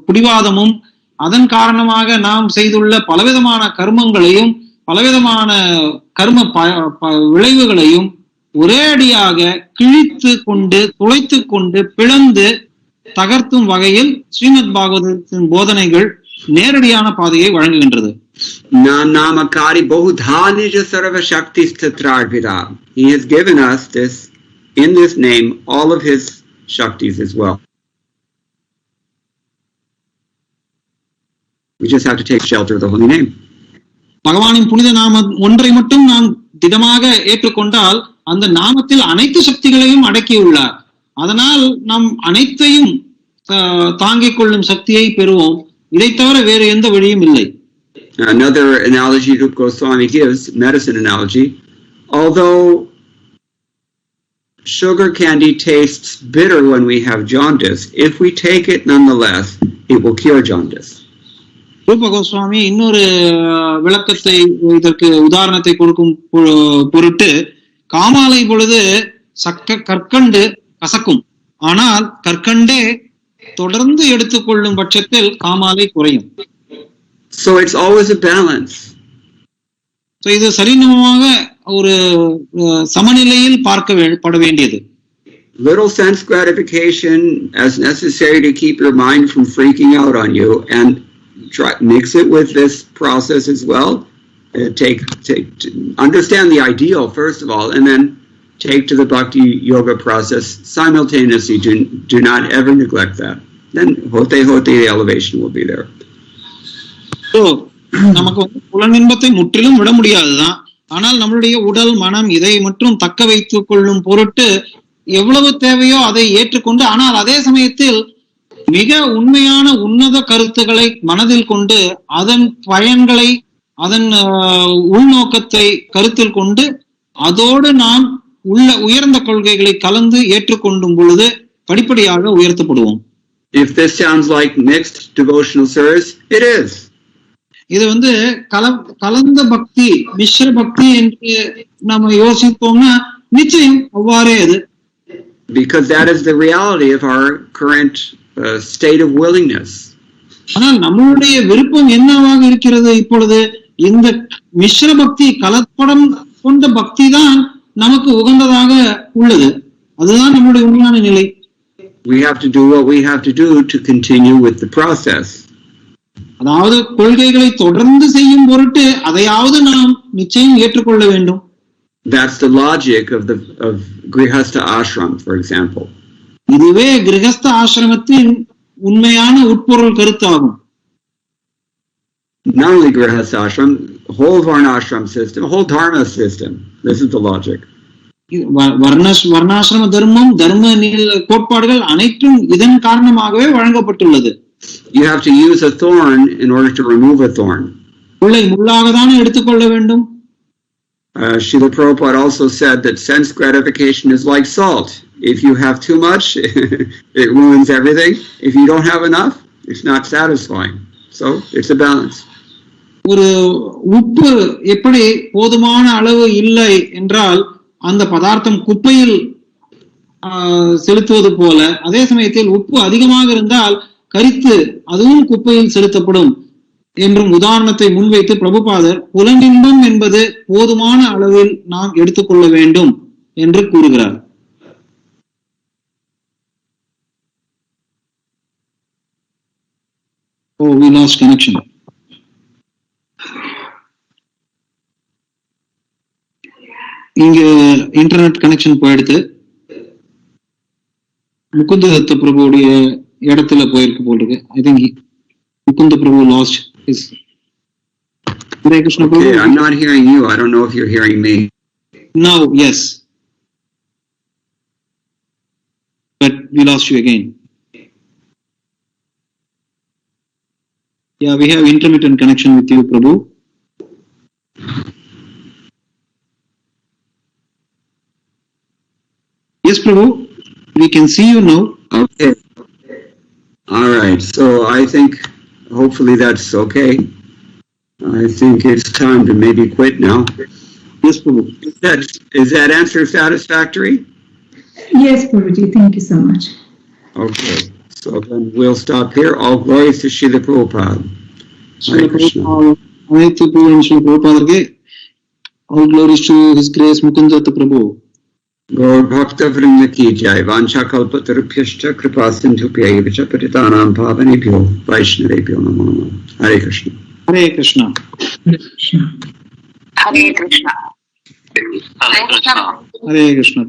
Speaker 1: பிடிவாதமும் அதன் காரணமாக நாம் செய்துள்ள பலவிதமான கர்மங்களையும் பலவிதமான கர்ம விளைவுகளையும் ஒரே அடியாக கிழித்து கொண்டு துளைத்து கொண்டு பிளந்து தகர்த்தும் வகையில் ஸ்ரீமத் பாகவதத்தின் போதனைகள் நேரடியான பாதையை வழங்குகின்றது.
Speaker 2: He has given us this, in this name, all of his shaktis as well. We just have to take shelter of the holy name.
Speaker 1: பகவானின் புனித நாமம் ஒன்றை மட்டும் நாம் திடமாக ஏற்றுக்கொண்டால் அந்த நாமத்தில் அனைத்து சக்திகளையும் அடக்கியுள்ளார். அதனால் நாம் அனைத்தையும் தாங்கிக் கொள்ளும் சக்தியை பெறுவோம். இதை தவிர வேறு எந்த வழியும் இல்லை.
Speaker 2: Another analogy Rupa Goswami gives, medicine analogy, although sugar candy tastes bitter when we have jaundice, if we take it nonetheless, it will cure jaundice.
Speaker 1: ரூப கோஸ்வாமி இன்னொரு விளக்கத்தை இதற்கு உதாரணத்தை கொடுக்கும் பொருட்டு காமாலை பொழுது கற்கண்டு கசக்கும், ஆனால் கற்கண்டே தொடர்ந்து எடுத்துக்கொள்ளும் பட்சத்தில் காமாலை குறையும்.
Speaker 2: So it's always a balance.
Speaker 1: So இது சரிசமமாக ஒரு சமநிலையில் பார்க்கப்பட வேண்டியது.
Speaker 2: Little sense gratification as necessary to keep your mind from freaking out on you, and mix it with this process as well. Understand the ideal first of all, and then take to the bhakti yoga process simultaneously. Do not ever neglect that. Then hote the elevation will be there.
Speaker 1: So நமக்கு புலனின்பத்தை முற்றிலும் விட முடியாதுதான். ஆனால் நம்மளுடைய உடல் மனம் இதை மட்டும் தக்க வைத்துக் கொள்ளும் பொருட்டு எவ்வளவு தேவையோ அதை ஏற்றுக்கொண்டு, ஆனால் அதே சமயத்தில் மிக உண்மையான உன்னத கருத்துக்களை மனதில் கொண்டு அதன் பயன்களை அதன் உள்நோக்கத்தை கருத்தில் கொண்டு அதோடு நாம் உயர்ந்த கொள்கைகளை கலந்து ஏற்றுக்கொண்டும் பொழுது படிப்படியாக உயர்த்தப்படுவோம்.
Speaker 2: If this sounds like mixed devotional service, it is.
Speaker 1: இது கலந்த பக்தி, மிஸ்ர பக்தி என்று நம்ம யோசிப்போம்னா நிச்சயம் அவ்வாறே அது.
Speaker 2: Because that is the reality of our current state of willingness.
Speaker 1: ஆனால் நம்மளுடைய விருப்பம் என்னவாக இருக்கிறது இப்பொழுது? இந்த மிஸ்ர பக்தி, கலப்படம் கொண்ட பக்தி தான் நமக்கு உகந்ததாக உள்ளது. அதுதான் நம்முடைய உண்மையான நிலை.
Speaker 2: We have to do what we have to do to continue with the process.
Speaker 1: அதாவது கொள்கைகளை தொடர்ந்து செய்யும் பொருட்டு அதையாவது நாம் நிச்சயம் ஏற்றுக்கொள்ள வேண்டும்.
Speaker 2: That's the logic of Grihastha ashram, for example.
Speaker 1: இதுவே கிரகஸ்த ஆசிரமத்தின் உண்மையான உட்பொருள் கருத்தாகும்.
Speaker 2: Not only Grihastha ashram, whole Varnashram system, whole Dharma system. This is the logic.
Speaker 1: வர்ணாசிரம தர்மம், தர்ம கோட்பாடுகள் அனைத்தும் இதன் காரணமாகவே வழங்கப்பட்டுள்ளது.
Speaker 2: You have to use a thorn in order to remove a thorn.
Speaker 1: முள்ளை முள்ளாக தானே எடுத்துக்கொள்ள வேண்டும்.
Speaker 2: Srila Prabhupada also said that sense gratification is like salt. If you have too much, it ruins everything. If you don't have enough, it's not satisfying. So it's a balance.
Speaker 1: ஒரு உப்பு எப்படி போதுமான அளவு இல்லை என்றால் அந்த பதார்த்தம் குப்பையில் செலுத்துவது போல, அதே சமயத்தில் உப்பு அதிகமாக இருந்தால் கரித்து அதுவும் குப்பையில் செலுத்தப்படும் என்றும் உதாரணத்தை முன்வைத்து பிரபுபாதர் புலனின்பம் என்பது போதுமான அளவில் நாம் எடுத்துக்கொள்ள வேண்டும் என்று கூறுகிறார். Oh, we lost connection. இங்க இன்டர்நெட் கனெக்ஷன் போயிடுத்து. முகுந்த தத்த பிரபுடைய இடத்துல போயிருக்கு போட்டிருக்கு. I think Mukunda Prabhu lost his. Hare Krishna Prabhu.
Speaker 2: Okay, I'm not hearing you. I don't know if you're hearing me.
Speaker 1: Now, yes. But we lost you again. Yeah, we have intermittent connection with you, Prabhu. Yes, Prabhu. We can see you now.
Speaker 2: Okay. All right. So I think hopefully that's okay. I think it's time to maybe quit now.
Speaker 1: Yes, Prabhu.
Speaker 2: Is that answer satisfactory?
Speaker 3: Yes, Prabhuji. Thank you so much.
Speaker 2: Okay. So then we'll stop here. All glories to Srila Prabhupada. Hare Krishna.
Speaker 1: All glories to His Grace Mukunda Prabhu.
Speaker 2: Gaur Bhakta Vrinda Ki Jai. Vancha Kalpatarupyascha Kripa Sindhupyaiva Cha Patitanam Pavanebhyo Vaishnavebhyo Namo Namo. Hare Krishna.
Speaker 1: Hare Krishna.
Speaker 3: Hare Krishna.
Speaker 4: Hare Krishna.
Speaker 1: Hare Krishna.